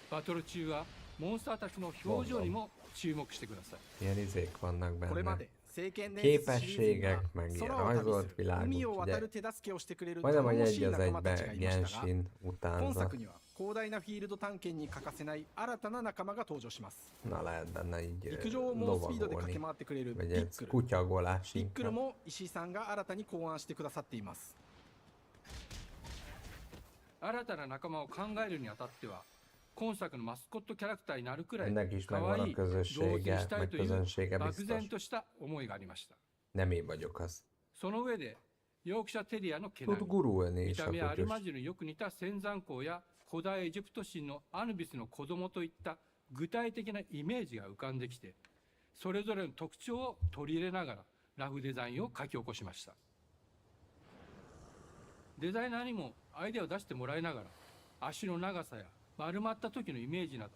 バトル中はモンスターたちの表情にも注目してください。 Ilyen izék vannak これ benne. まで聖剣伝説シリーズには Képességek, meg ilyen 空を旅す rajzolt る világok, 海を渡 ugye る手助けをしてくれる majdnem, 頼 hogy も egy しい az 仲間たち egybe がいましたが、 Genshin 今 utánza. 作には広大なフィールド探検に欠かせない新たな仲間が登場します。 Na lehet benne így 陸上を猛スピードで駆 lovagolni. け回ってくれる Vagy ピッ ez クル。 kutyagolás ピックル inkább. も石井さんが新たに考案してくださっています。新たな仲間を考えるにあたっては、今作のマスコットキャラクターになるくらい Ennek is 可 megvan 愛 a い動物に közössége, したい meg という közönsége 漠然 biztos. とした思いがありました。 Nem én vagyok az. その上で、ヨークシャテリアの毛並 Tud み、 gurulni 見 is た a 目アルマ kutyus. ジュによく似た仙山港や古代エジプト神のアヌビスの子供といった具体的なイメージが浮かんできて、それぞれの特徴を取り入れながらラフデザインを書き起こしました。デザイナーにもアイデアを出してもらいながら、足の長さや丸まった時のイメージなど、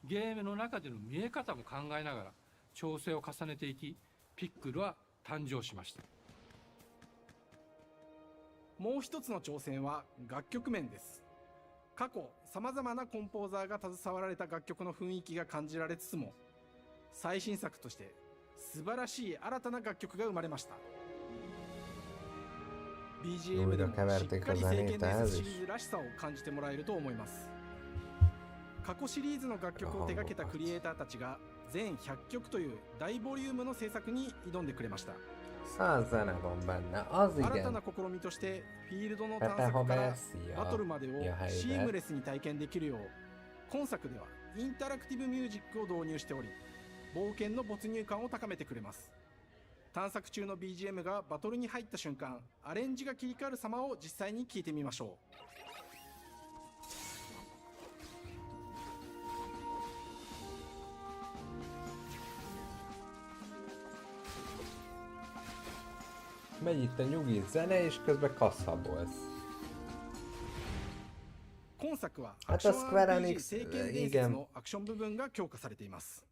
ゲームの中での見え方も考えながら調整を重ねていき、ピックルは誕生しました。もう一つの挑戦は楽曲面です。過去さまざまなコンポーザーが携わられた楽曲の雰囲気が感じられつつも、最新作として素晴らしい新たな楽曲が生まれました。 BGM でもしっかり聖剣伝説シリーズらしさを感じてもらえると思います。過去シリーズの楽曲を手掛けたクリエイターたちが全100曲という大ボリュームの制作に挑んでくれました。 100 zene van benne, az 新た igen. な試みとしてフィールドの Pepe 探索から Haversia バトルまでを ja シーム helyben. レスに体験できるよう今作ではインタラクティブミュージックを導入しており、冒険の没入感を高めてくれます。探索中の BGM がバトルに入った瞬間、アレンジが切り替わる様を実際に聞いてみましょう。 Megy itt a nyugi zene, és közben kasszabolsz. 今作はあとアクション Square RPG Enix 聖剣伝説のアクション部分が強化されています。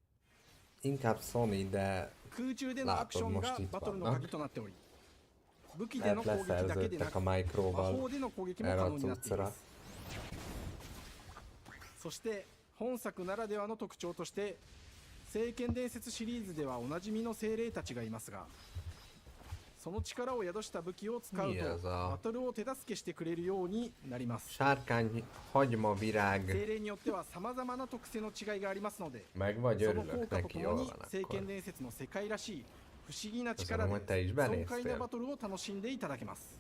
Inkább Sony, de 空中でのアクショ látod ンが most itt バトルの vannak. 鍵となっており、武器での攻撃だけでな Leszerződtek く a 魔 Microval 法での攻撃も erre 可 a 能になってい cuccra. ます。そして本作ならではの特徴として聖剣伝説シリーズではおなじみの精霊たちがいますが、その力を宿した武器を使う Mi ez と a バトルを手助けしてくれるようになります。 Sárkány, hagyma, 精 virág. 霊によっては様々な特性の違いがありますので、 Meg vagy その効 örülök 果とと neki, も jól に van 聖 akkor. 剣伝説の世界らしい不思議な力 Köszönöm, で hogy te is 爽快な benéztél. バトルを楽しんでいただけます。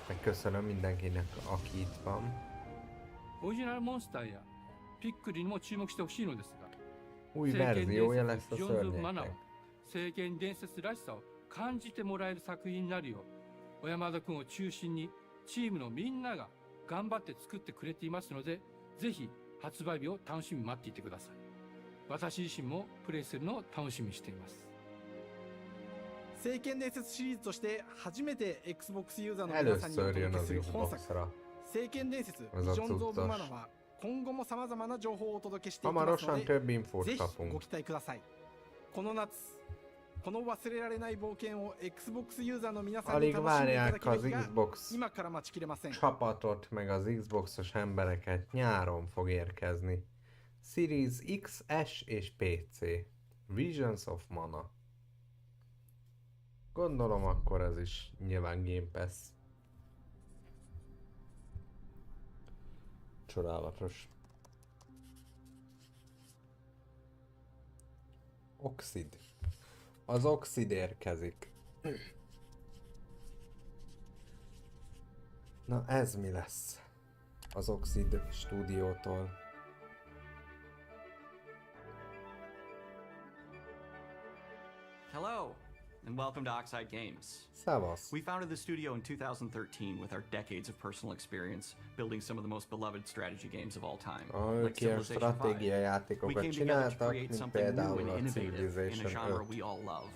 Meg köszönöm mindenkinek, aki itt van. オリジナルモンスターやピックルにも注目してほしいのですが、 Új 聖剣伝 verziója lesz 説 a ジョンズ・マナは szörnyeknek. 聖剣伝説らしさを感じてもらえる作品になるよう、小山田君を中心にチームのみんなが頑張って作ってくれていますので、ぜひ発売日を楽しみに待っていてください。私自身もプレイするのを楽しみにしています。聖剣伝説シリーズとして初めて Xbox ユーザーの皆さんにお Először 届 jön け az する本作 Xbox-ra. 聖剣伝説ビジ Ez a ョンズ・オブ・マナ cuccos. は今後も様々な情報をお届けしていきます Hamarosan ので több infót ぜひ kapunk. ご期待ください。この夏この忘れられない冒険を Xbox ユーザーの皆さんに Alig 楽しんでいただ várják きた az いが Xbox 今から待ちきれません。 csapatot, meg az Xboxos embereket nyáron fog érkezni. Series X, S és PC. Visions of Mana. Gondolom akkor ez is nyilván Game Pass. Csodálatos. Oxid. Az Oxid érkezik. Na ez mi lesz? Az Oxid stúdiótól. Hello, and welcome to Oxide Games. Szevasz. We founded the studio in 2013 with our decades of personal experience building some of the most beloved strategy games of all time, like Ők ilyen Civilization 5. stratégiai We játékokat came together to csináltak, create mint something new például and a innovative in a Civilization genre 5. we all love.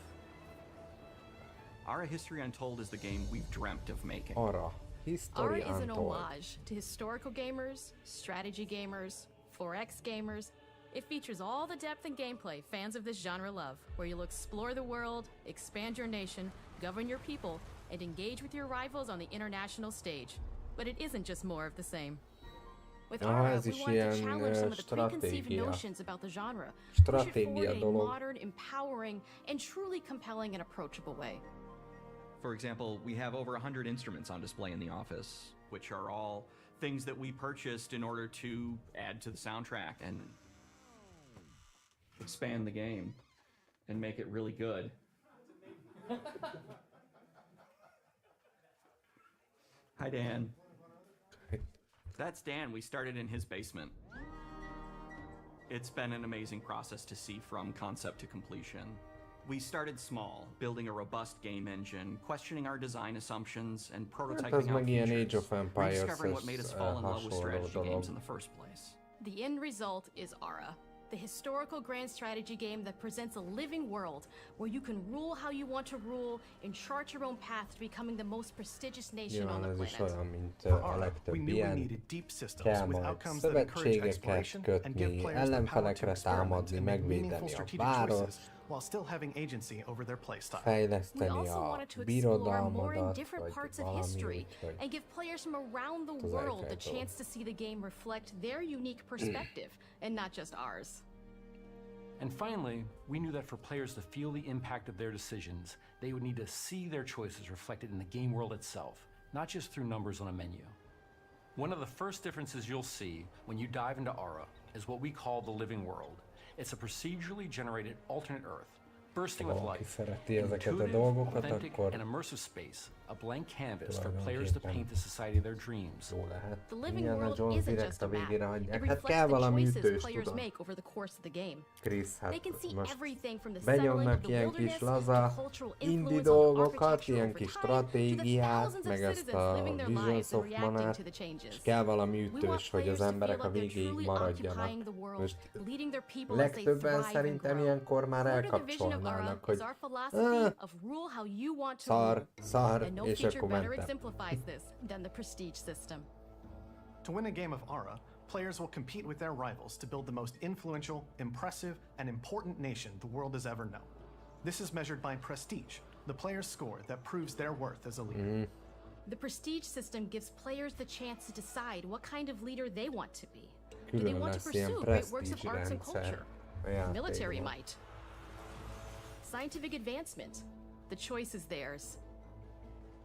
Our History Untold is the game we've dreamt of making. Arra. History Aura is an Untold. homage to historical gamers, strategy gamers, 4X gamers, It features all the depth and gameplay fans of this genre love, where you'll explore the world, expand your nation, govern your people, and engage with your rivals on the international stage. But it isn't just more of the same. With Ara, we want to challenge some of the preconceived notions about the genre, push it forward in a modern, empowering, and truly compelling and approachable way. For example, we have over 100 instruments on display in the office, which are all things that we purchased in order to add to the soundtrack and expand the game and make it really good. Hi, Dan. That's Dan. We started in his basement. It's been an amazing process to see from concept to completion. We started small, building a robust game engine, questioning our design assumptions, and prototyping out features, rediscovering what made us fall in love with strategy games in the first place. The end result is Ara, the historical grand strategy game that presents a living world where you can rule how you want to rule and chart your own path to becoming the most prestigious nation on the planet. For Ara, we knew we needed deep systems with outcomes that encourage exploration and give players the power to experiment and make meaningful strategic choices while still having agency over their playstyle. We also wanted to explore more in different parts of history and give players from around the world the chance to see the game reflect their unique perspective and not just ours. And finally, we knew that for players to feel the impact of their decisions, they would need to see their choices reflected in the game world itself, not just through numbers on a menu. One of the first differences you'll see when you dive into Ara is what we call the living world. It's a procedurally generated alternate Earth, bursting with life, intuitive, authentic, and immersive space, a blank canvas for players to paint the society of their dreams. The living world isn't just a map. It reflects the choices players make over the course of the game. They can see everything from the settling of the wilderness to cultural influence on the architecture over time to the thousands of citizens living their lives and reacting to the changes. We want players to feel like they're truly occupying the world, leading their people as they thrive and grow. Part of the vision of Ara is our philosophy of rule how you want to rule. And no feature better exemplifies this than the prestige system. To win a game of Ara, players will compete with their rivals to build the most influential, impressive, and important nation the world has ever known. This is measured by prestige, the player's score that proves their worth as a leader. The prestige system gives players the chance to decide what kind of leader they want to be. Do they want to pursue great works of arts and culture? Military might? Scientific advancement? The choice is theirs.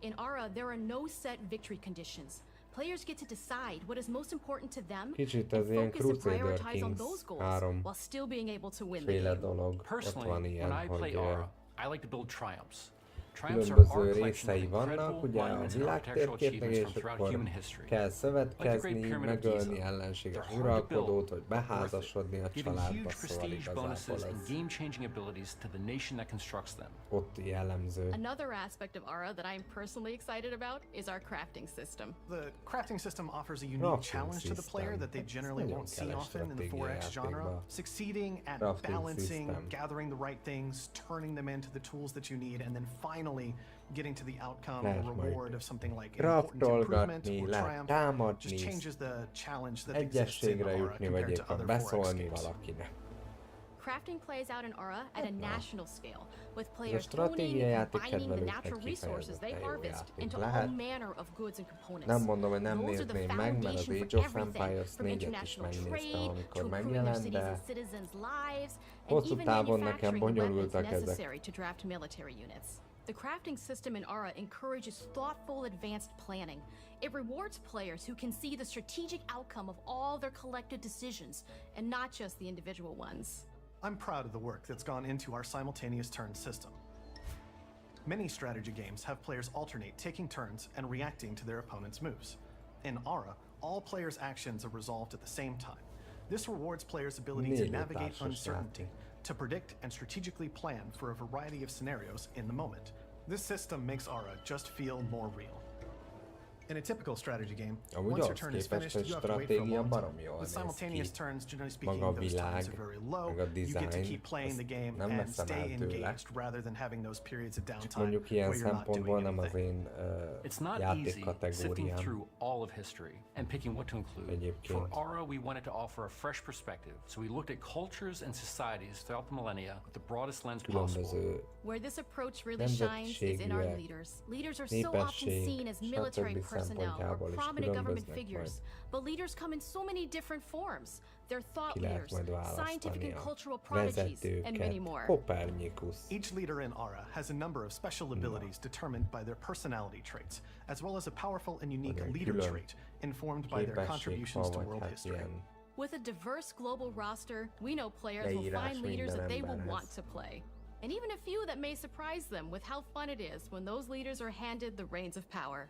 In Ara, there are no set victory conditions. Players get to decide what is most important to them and focus and prioritize on those goals while still being able to win the game. Personally, when I play Ara, I like to build triumphs. Különböző részei vannak, ugye a világtérképnek, és akkor kell szövetkezni, megölni ellenséges uralkodót, vagy beházasodni a családba, szóval igazából ez ott jellemző. Another aspect of Ara that I'm personally excited about is our crafting system. The crafting system offers a unique challenge to the player that they generally won't see often in the 4X genre. Succeeding at balancing, gathering the right things, turning them into the tools that you need, and then finally getting to the outcome or reward of something like important improvement or triumph just changes the challenge that exists in Ara compared to other 4X games. Crafting plays out in Ara at a national scale, with players honing and combining the natural resources they harvest into all manner of goods and components. Those are the foundation for everything, from international trade to improving their cities and citizens' lives, and even manufacturing the weapons necessary to draft military units. The crafting system in Ara encourages thoughtful, advanced planning. It rewards players who can see the strategic outcome of all their collective decisions, and not just the individual ones. I'm proud of the work that's gone into our simultaneous turn system. Many strategy games have players alternate taking turns and reacting to their opponent's moves. In Ara, all players' actions are resolved at the same time. This rewards players' ability to navigate uncertainty, to predict and strategically plan for a variety of scenarios in the moment. This system makes Ara just feel more real. In a typical strategy game, Amúgy once your ahhoz turn is képest, finished, hogy you have to wait for a stratégia long time. baromi jól With néz simultaneous ki. turns, generally speaking, Maga a those times világ, are very low. meg a You get to design, keep playing the game nem and veszem stay el tőle. engaged rather than having those periods of Csak downtime mondjuk ilyen where you're not doing szempontból nem az anything. én It's not easy sifting játékkategóriám. through all of history and picking what to include. Egyébként. For Aura, we wanted to offer a fresh perspective, so we looked at cultures and societies throughout the millennia with the broadest lens possible. Különböző Where this approach really shines is in our nemzetségűek, leaders. Leaders are so often seen as military stb. personnel or Szempontjából is prominent government különböznek figures, majd. but leaders come in so many different forms. They're thought Ki lehet leaders, majd scientific választani and a cultural prodigies, and many vezetőket. more. Kopernikus. Each leader in Aura has a number of special abilities determined by their personality traits, as well as a powerful and unique Van egy leader külön trait informed by their contributions to world history. ilyen With a diverse global roster, we know players will leírás find leaders that they will minden want emberhez. to play. And even a few that may surprise them with how fun it is when those leaders are handed the reins of power.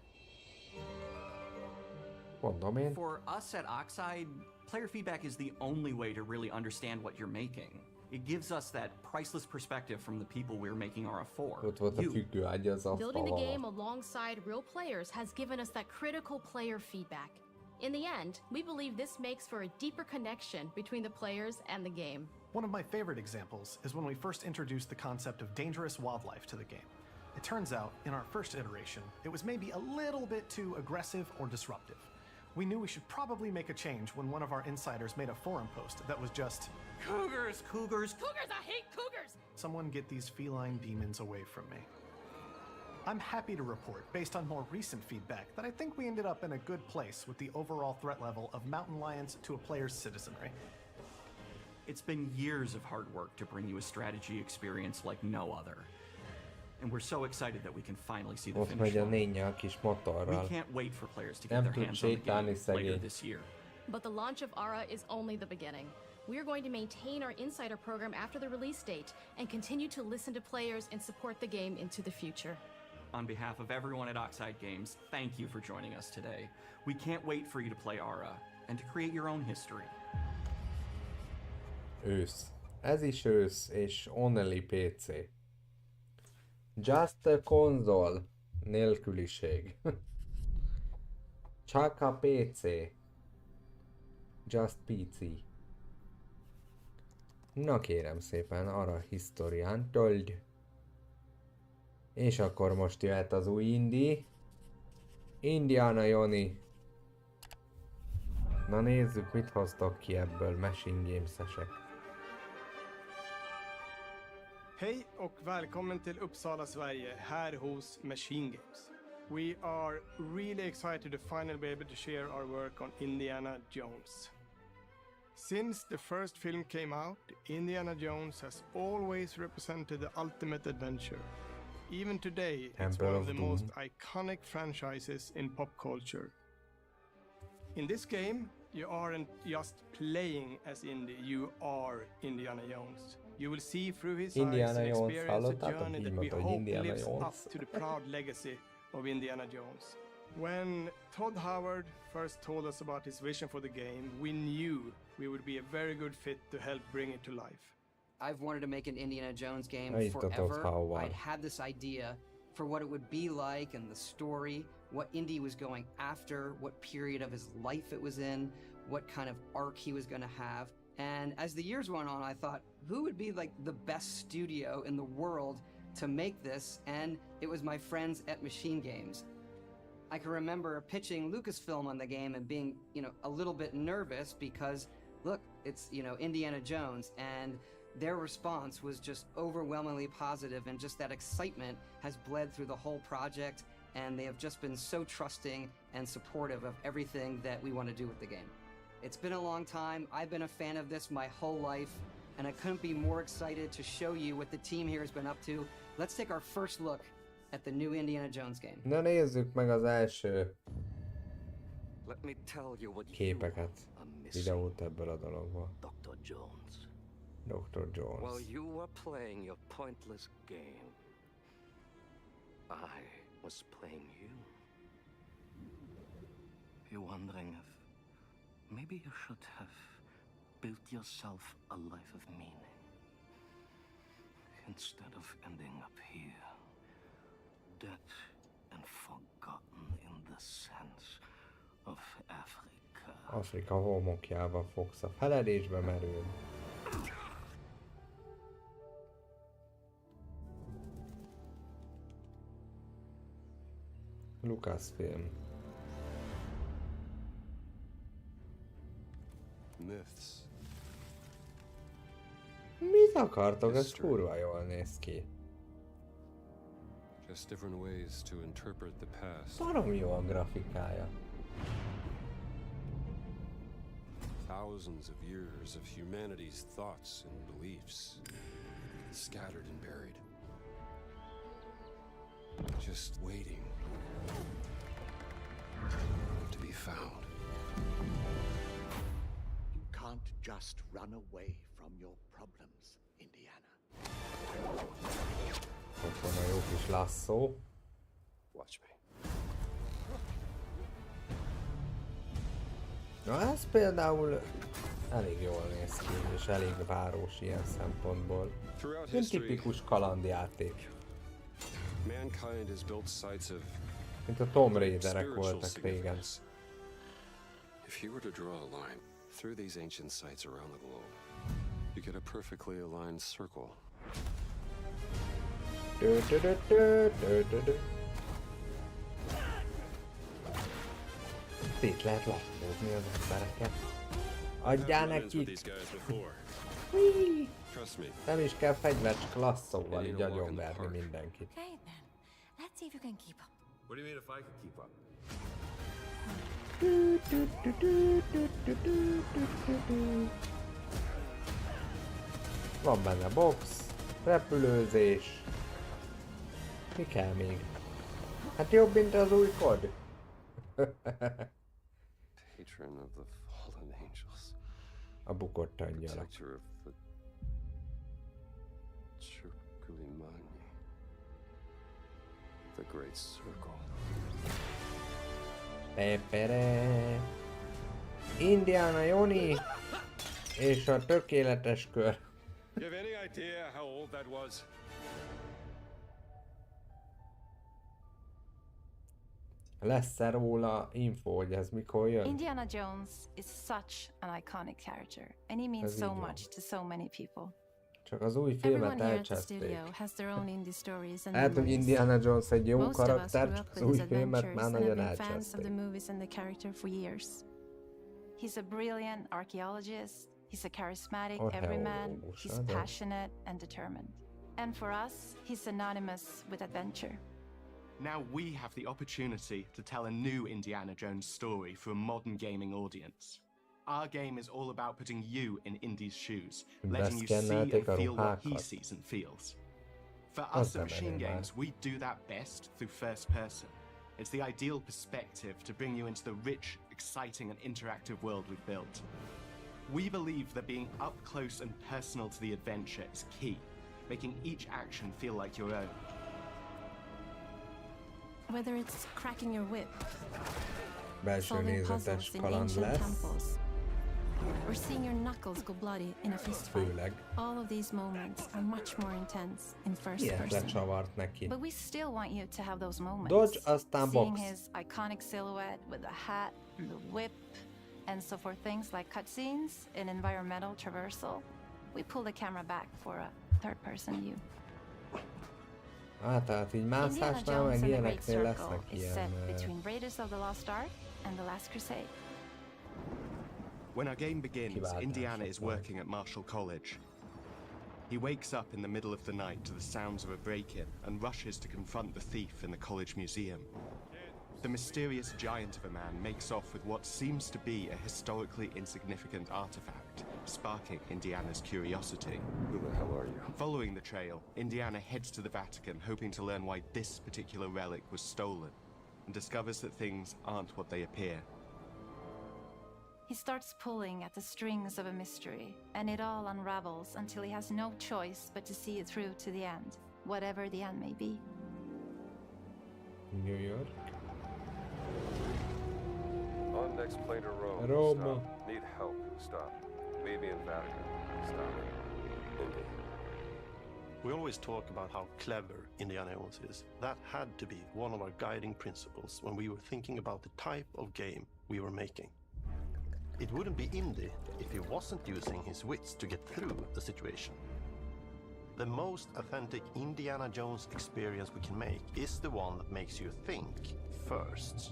Mondom én. For us at Oxide, player feedback is the only way to really understand what you're making. It gives us that priceless perspective from the people we're making Aura for. Ott volt a függőágy az Building the game asztal alongside real players has given us that critical player feedback. In the end, we believe this makes for a deeper connection between the players and the game. One of my favorite examples is when we first introduced the concept of dangerous wildlife to the game. It turns out, in our first iteration, it was maybe a little bit too aggressive or disruptive. We knew we should probably make a change when one of our insiders made a forum post that was just, Cougars, cougars, Cougars, I hate cougars! "Someone get these feline demons away from me." I'm happy to report, based on more recent feedback, that I think we ended up in a good place with the overall threat level of mountain lions to a player's citizenry. It's been years of hard work to bring you a strategy experience like no other. And we're so excited that we can finally see the Ott finish megy a line. nénye a kis motorral. We can't wait for players to get Nem their tud hands on the sétálni game later szegény. this year. But the launch of Aura is only the beginning. We are going to maintain our insider program after the release date and continue to listen to players and support the game into the future. On behalf of everyone at Oxide Games, thank you for joining us today. We can't wait for you to play Aura and to create your own history. Ősz. Ez is ősz, és only PC. Just a console. Nélküliség. Csak a PC. Just PC. Na kérem szépen, arra historián töld. És akkor most jöhet az új indie. Indiana Joni. Na nézzük, mit hoztok ki ebből, Machine Games-esek. Hej och välkommen till Uppsala, Sverige, här hos Machine Games. We are really excited to finally be able to share our work on Indiana Jones. Since the first film came out, Indiana Jones has always represented the ultimate adventure. Even today, it's Temple one of of the Doom. most iconic franchises in pop culture. In this game, you aren't just playing as Indy, you are Indiana Jones. You will see through his Indiana eyes and Jones, experience a hallottatok? journey Így that we mondta, hogy hope Indiana lives Jones. up to the proud legacy of Indiana Jones. When Todd Howard first told us about his vision for the game, we knew we would be a very good fit to help bring it to life. I've wanted to make an Indiana Jones game Ahí está Todd forever. Howard. I'd had this idea for what it would be like and the story, what Indy was going after, what period of his life it was in, what kind of arc he was going to have. And as the years went on, I thought, who would be like the best studio in the world to make this? And it was my friends at Machine Games. I can remember pitching Lucasfilm on the game and being, a little bit nervous because, look, it's, Indiana Jones, and their response was just overwhelmingly positive, and just that excitement has bled through the whole project, and they have just been so trusting and supportive of everything that we want to do with the game. It's been a long time. I've been a fan of this my whole life, and I couldn't be more excited to show you what the team here has been up to. Let's take our first look at the new Indiana Jones game. Na nézzük meg az első Let me tell you what képeket, videót ebből a dologból. Dr. Jones. Dr. Jones. While you were playing your pointless game, I was playing you. You're wondering if maybe you should have built yourself a life of meaning instead of ending up here, dead and forgotten in the sense of Africa. Afrika homokjában fogsz, a feledésbe merül. Lucasfilm. Myths. Mit akartok? Ez kurva jól néz ki. Just different ways to interpret the past. Baromi jó a grafikája. Thousands of years of humanity's thoughts and beliefs, scattered and buried. Just waiting to be found. You can't just run away from your problems, Indiana. Ott van a jó kis lasszó. Watch me. Na ez például elég jól néz ki, és elég város ilyen szempontból. Ilyen tipikus kalandjáték. Mankind has built sites of mint a Tomb Raiderek voltak régen. If you were to draw a line through these ancient sites around the globe, you get a perfectly aligned circle. Itt lehet lapózni az embereket. Adjál nekik! Nem is kell fegyvert, csak lasszóval így agyonverni mindenkit. Okay then, let's see if you can keep up. What do you mean if I could keep up? Van benne box, repülőzés. Mi kell még? Hát jobb, mint az új kod. Patron of the fallen angels. A bukott angyalak. Protector of the Circulimani. The Great Circle. Pepere. Indiana Joni és a tökéletes kör. You have any idea how old that was? Lesz-e róla info, hogy ez mikor jön? Indiana Jones is such an iconic character, and he means so much to so many people. Csak az új filmet elcseszték. Lehet, hogy Indiana Jones egy jó karakter, csak az új filmet már nagyon elcseszték. He's a brilliant archaeologist, he's a charismatic everyman, he's passionate and determined. And for us, he's synonymous with adventure. Now we have the opportunity to tell a new Indiana Jones story for a modern gaming audience. Our game is all about putting you in Indy's shoes, letting you see and feel what he sees and feels. For us at Machine Games, we do that best through first person. It's the ideal perspective to bring you into the rich, exciting and interactive world we've built. We believe that being up close and personal to the adventure is key, making each action feel like your own. Whether it's cracking your whip, belső nézetes kaland lesz. Or seeing your knuckles go bloody in a fist fight. All of these moments are much more intense in first person. Neki. But we still want you to have those moments. Dodge, aztán seeing box. his iconic silhouette with the hat, the whip, and so for things like cutscenes and environmental traversal, we pull the camera back for a third-person view. Tehát így mászásnál meg ilyeneknél lesznek ilyen... between Raiders of the Lost Ark and the Last Crusade. When our game begins, Indiana is working at Marshall College. He wakes up in the middle of the night to the sounds of a break-in and rushes to confront the thief in the college museum. The mysterious giant of a man makes off with what seems to be a historically insignificant artifact, sparking Indiana's curiosity. Who the hell are you? Following the trail, Indiana heads to the Vatican hoping to learn why this particular relic was stolen, and discovers that things aren't what they appear. He starts pulling at the strings of a mystery, and it all unravels until he has no choice but to see it through to the end, whatever the end may be. New York. On next plane to Rome. Roma. Stop. Need help. Stop. Meet me in Vatican. Stop. Indy. We always talk about how clever Indiana Jones is. That had to be one of our guiding principles when we were thinking about the type of game we were making. It wouldn't be indie if he wasn't using his wits to get through the situation. The most authentic Indiana Jones experience we can make is the one that makes you think first.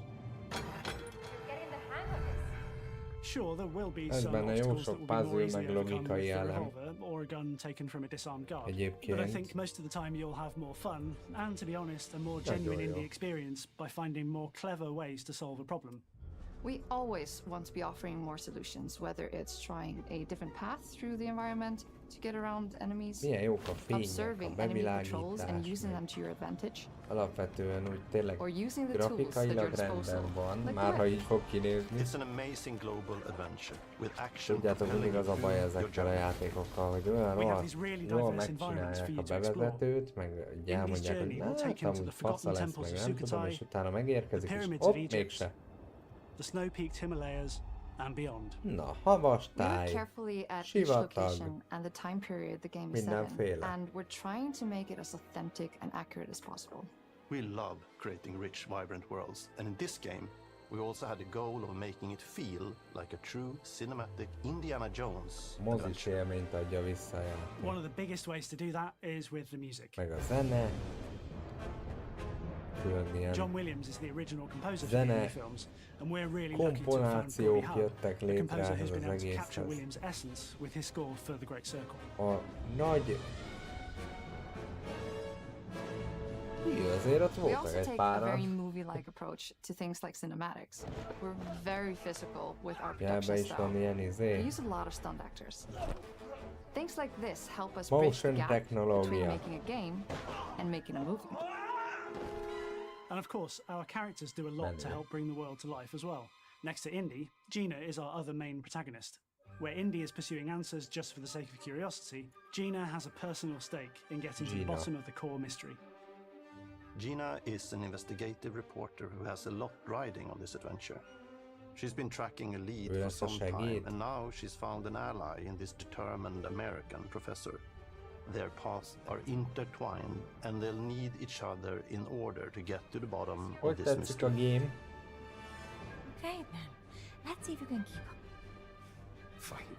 Sure, there will be some obstacles that will be more easily overcome with a revolver or a gun taken from a disarmed guard. But I think most of the time you'll have more fun and, to be honest, a more genuine indie experience by finding more clever ways to solve a problem. We always want to be offering more solutions, whether it's trying a different path through the environment to get around enemies, observing enemy patrols and using them to your advantage, Alapvetően úgy tényleg grafikailag rendben van, már ha így fog kinézni. It's an amazing global adventure with action. Tudjátok, mindig az a baj ezekkel a játékokkal, hogy olyan jól megcsinálják a bevezetőt, meg elmondják, hogy amúgy fasz lesz, meg nem tudom, és utána megérkezik, és hopp, mégse. The snow-peaked Himalayas and beyond. Na, havas táj, we look carefully at each sivatag, location and the time period the game is set in, and we're trying to make it as authentic and accurate as possible. We love creating rich, vibrant worlds, and in this game, we also had the goal of making it feel like a true cinematic Indiana Jones mozis élményt adja vissza a játék. One of the biggest ways to do that is with the music. Meg a zene. John Williams is the original composer for the films, and we're really lucky to have found Bobby Hub, a composer who's been able to capture Williams' essence with his score for The Great Circle. A nagy... azért ott voltak egy páran. We also take a very movie-like approach to things like cinematics. We're very physical with our production style. We use a lot of stunt actors. Things like this help us bridge the gap between making a game and making a movie. And of course, our characters do a lot to help bring the world to life as well. Next to Indy, Gina is our other main protagonist. Where Indy is pursuing answers just for the sake of curiosity, Gina has a personal stake in getting to the bottom of the core mystery. Gina is an investigative reporter who has a lot riding on this adventure. She's been tracking a lead for some time, and now she's found an ally in this determined American professor. Their paths are intertwined, and they'll need each other in order to get to the bottom of this mystery. Game. Okay, then. Let's see if you can keep up. Fine.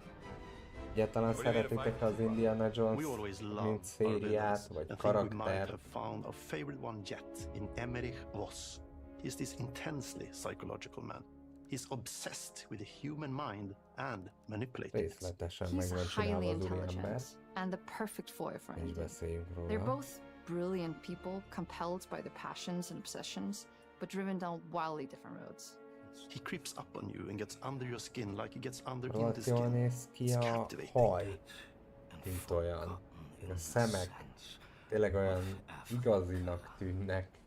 Egyáltalán szeretitek az Indiana Jones mint szériát, vagy karakter? Found our favorite one yet in Emmerich Voss. He's this intensely psychological man. He's obsessed with the human mind and manipulating it. He's highly intelligent and the perfect foil for anything. They're both brilliant people, compelled by their passions and obsessions, but driven down wildly different roads. He creeps up on you and gets under your skin like he gets under in the skin. It's captivating. Haj, mint olyan. A szemek tényleg olyan igazinak tűnnek.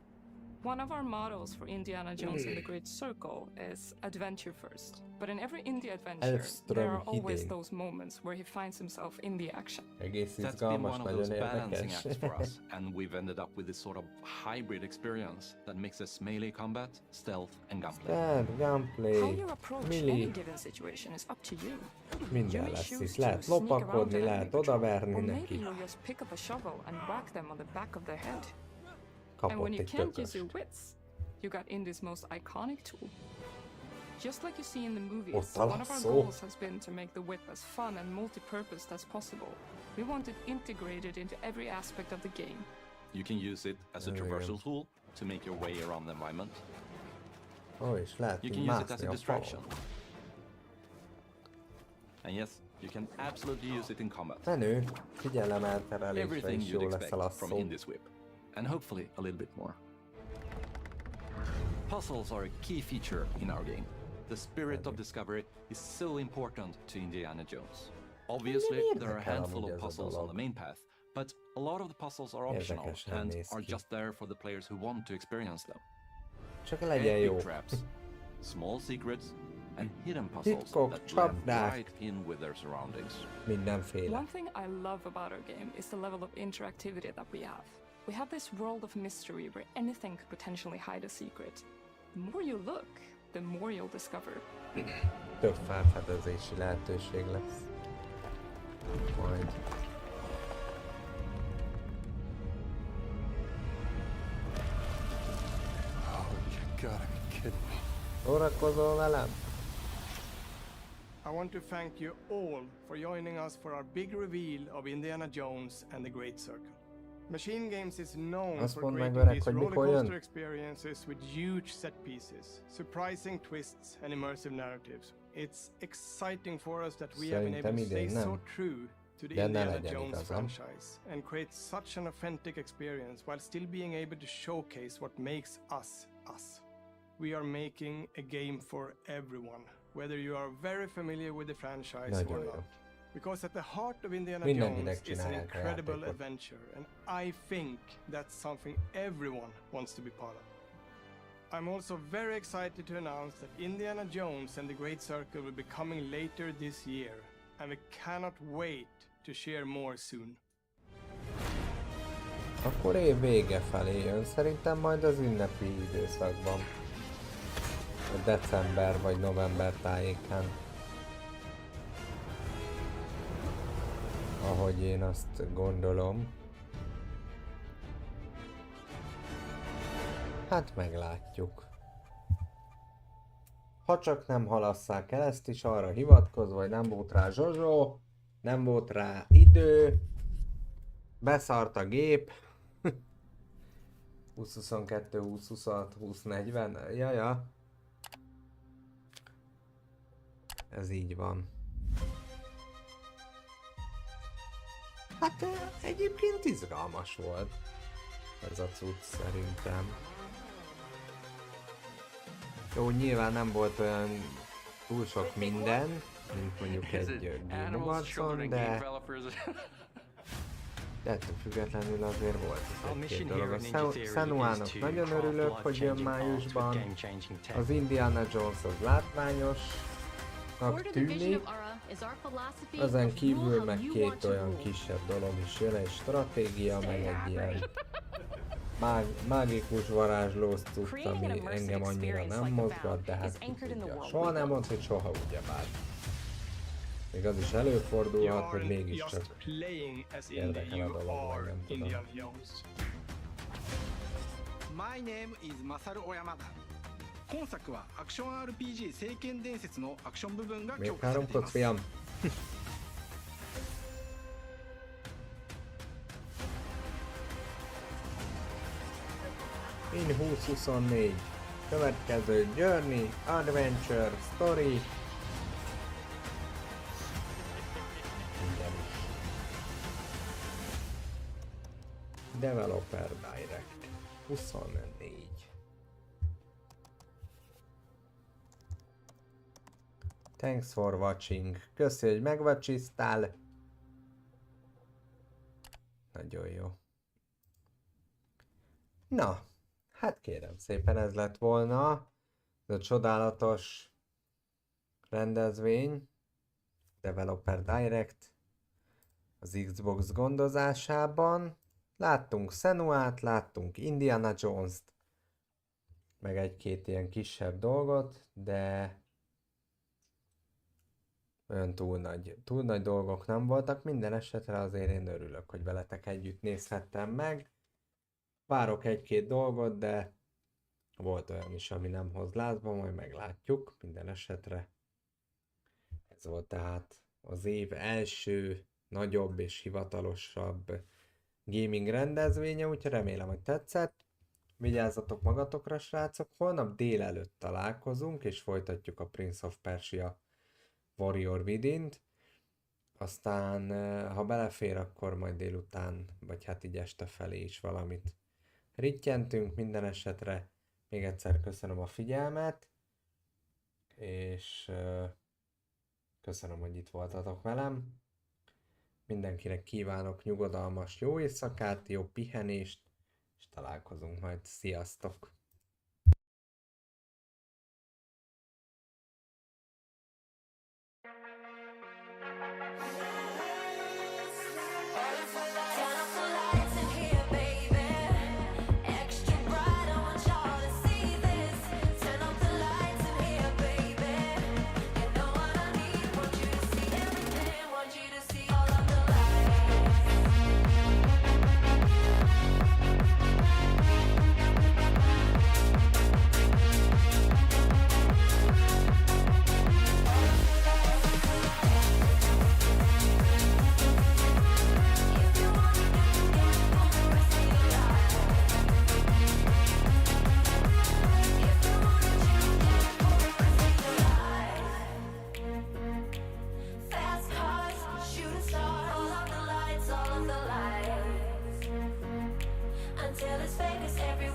One of our mottos for Indiana Jones and the Great Circle is adventure first. But in every indie adventure, there are always those moments where he finds himself in the action. That's been one of those balancing acts for us, and we've ended up with this sort of hybrid experience that mixes melee combat, stealth, and gunplay. How you approach any given situation is up to you. Minden lesz itt. Lehet lopakodni, lehet odaverni neki. Maybe you'll just pick up a shovel and whack them on the back of their head. And when you can't use your wits, you got Indy's most iconic tool. Just like you see in the movies, one of our goals has been to make the whip as fun and multi-purposed as possible. We want it integrated into every aspect of the game. You can use it as a traversal tool to make your way around the environment. You can use it as a distraction. And yes, you can absolutely use it in combat. Everything you'd expect from Indy's whip. And hopefully a little bit more. Puzzles are a key feature in our game. The spirit of discovery is so important to Indiana Jones. Obviously, there are a handful of puzzles on the main path, but a lot of the puzzles are optional and are just there for the players who want to experience them. Big traps, small secrets, and hidden puzzles that blend right in with their surroundings. One thing I love about our game is the level of interactivity that we have. We have this world of mystery where anything could potentially hide a secret. The more you look, the more you'll discover. Több felfedezési lehetőség lesz. Majd. gotta be kidding me. Szórakozol velem? I want to thank you all for joining us for our big reveal of Indiana Jones and the Great Circle. Machine Games is known for creating these rollercoaster experiences with huge set pieces, surprising twists and immersive narratives. It's exciting for us that we have been able to stay so true to the Indiana Jones franchise and create such an authentic experience while still being able to showcase what makes us us. We are making a game for everyone, whether you are very familiar with the franchise or not. Because at the heart of Indiana Jones is an incredible adventure, and I think that's something everyone wants to be part of. I'm also very excited to announce that Indiana Jones and the Great Circle will be coming later this year, and we cannot wait to share more soon. Akkor év vége felé jön, szerintem majd az ünnepi időszakban. A december vagy november tájékán. Ahogy én azt gondolom. Hát meglátjuk. Ha csak nem halasszák el ezt is arra hivatkozva, hogy nem volt rá zsozsó, nem volt rá idő, beszart a gép. 2022, 2026, 2040, jaja. Ez így van. Hát egyébként izgalmas volt ez a cucc szerintem. Jó, nyilván nem volt olyan túl sok minden, mint mondjuk egy Game Awards-on, de ettől függetlenül azért volt egy-két dolog. A Senuának nagyon örülök, hogy jön májusban. Az Indiana Jones az látványosnak tűnik. Ezen kívül meg két olyan kisebb dolog is jön, egy stratégia, meg egy ilyen mágikus varázslós cucc, ami engem annyira nem mozgat, de hát tudja. Soha nem mondd, hogy soha ugyebár. Még az is előfordulhat, hogy mégiscsak érdekel a dolog, vagy nem tudom. My name is Masaru Oyamada. 今作はアクション RPG 聖剣伝説のアクション部分が強化されています。In 2024 következő Journey, Adventure, Story. Minden is. Developer Direct 24. Thanks for watching. Köszi, hogy megvacsisztál. Nagyon jó. Na, hát kérem szépen, ez lett volna ez a csodálatos rendezvény. Developer Direct az Xbox gondozásában. Láttunk Senuát, láttunk Indiana Jones-t, meg egy-két ilyen kisebb dolgot, de olyan túl nagy dolgok nem voltak. Minden esetre azért én örülök, hogy veletek együtt nézhettem meg. Várok egy-két dolgot, de volt olyan is, ami nem hoz lázba, majd meglátjuk. Minden esetre ez volt tehát az év első nagyobb és hivatalosabb gaming rendezvénye, úgyhogy remélem, hogy tetszett. Vigyázzatok magatokra, srácok! Holnap délelőtt találkozunk, és folytatjuk a Prince of Persia Warrior Within-t. Aztán, ha belefér, akkor majd délután, vagy hát így este felé is valamit rittyentünk. Minden esetre még egyszer köszönöm a figyelmet, és köszönöm, hogy itt voltatok velem. Mindenkinek kívánok nyugodalmas jó éjszakát, jó pihenést, és találkozunk majd. Sziasztok!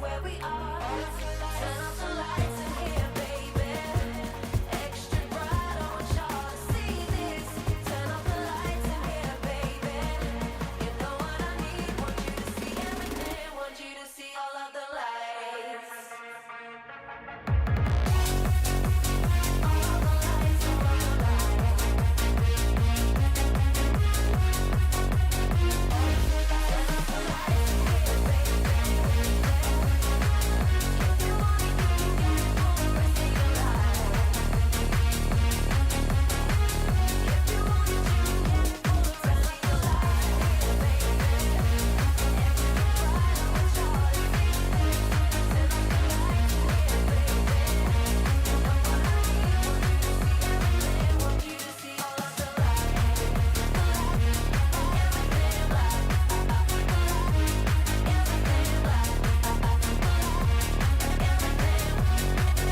where we are.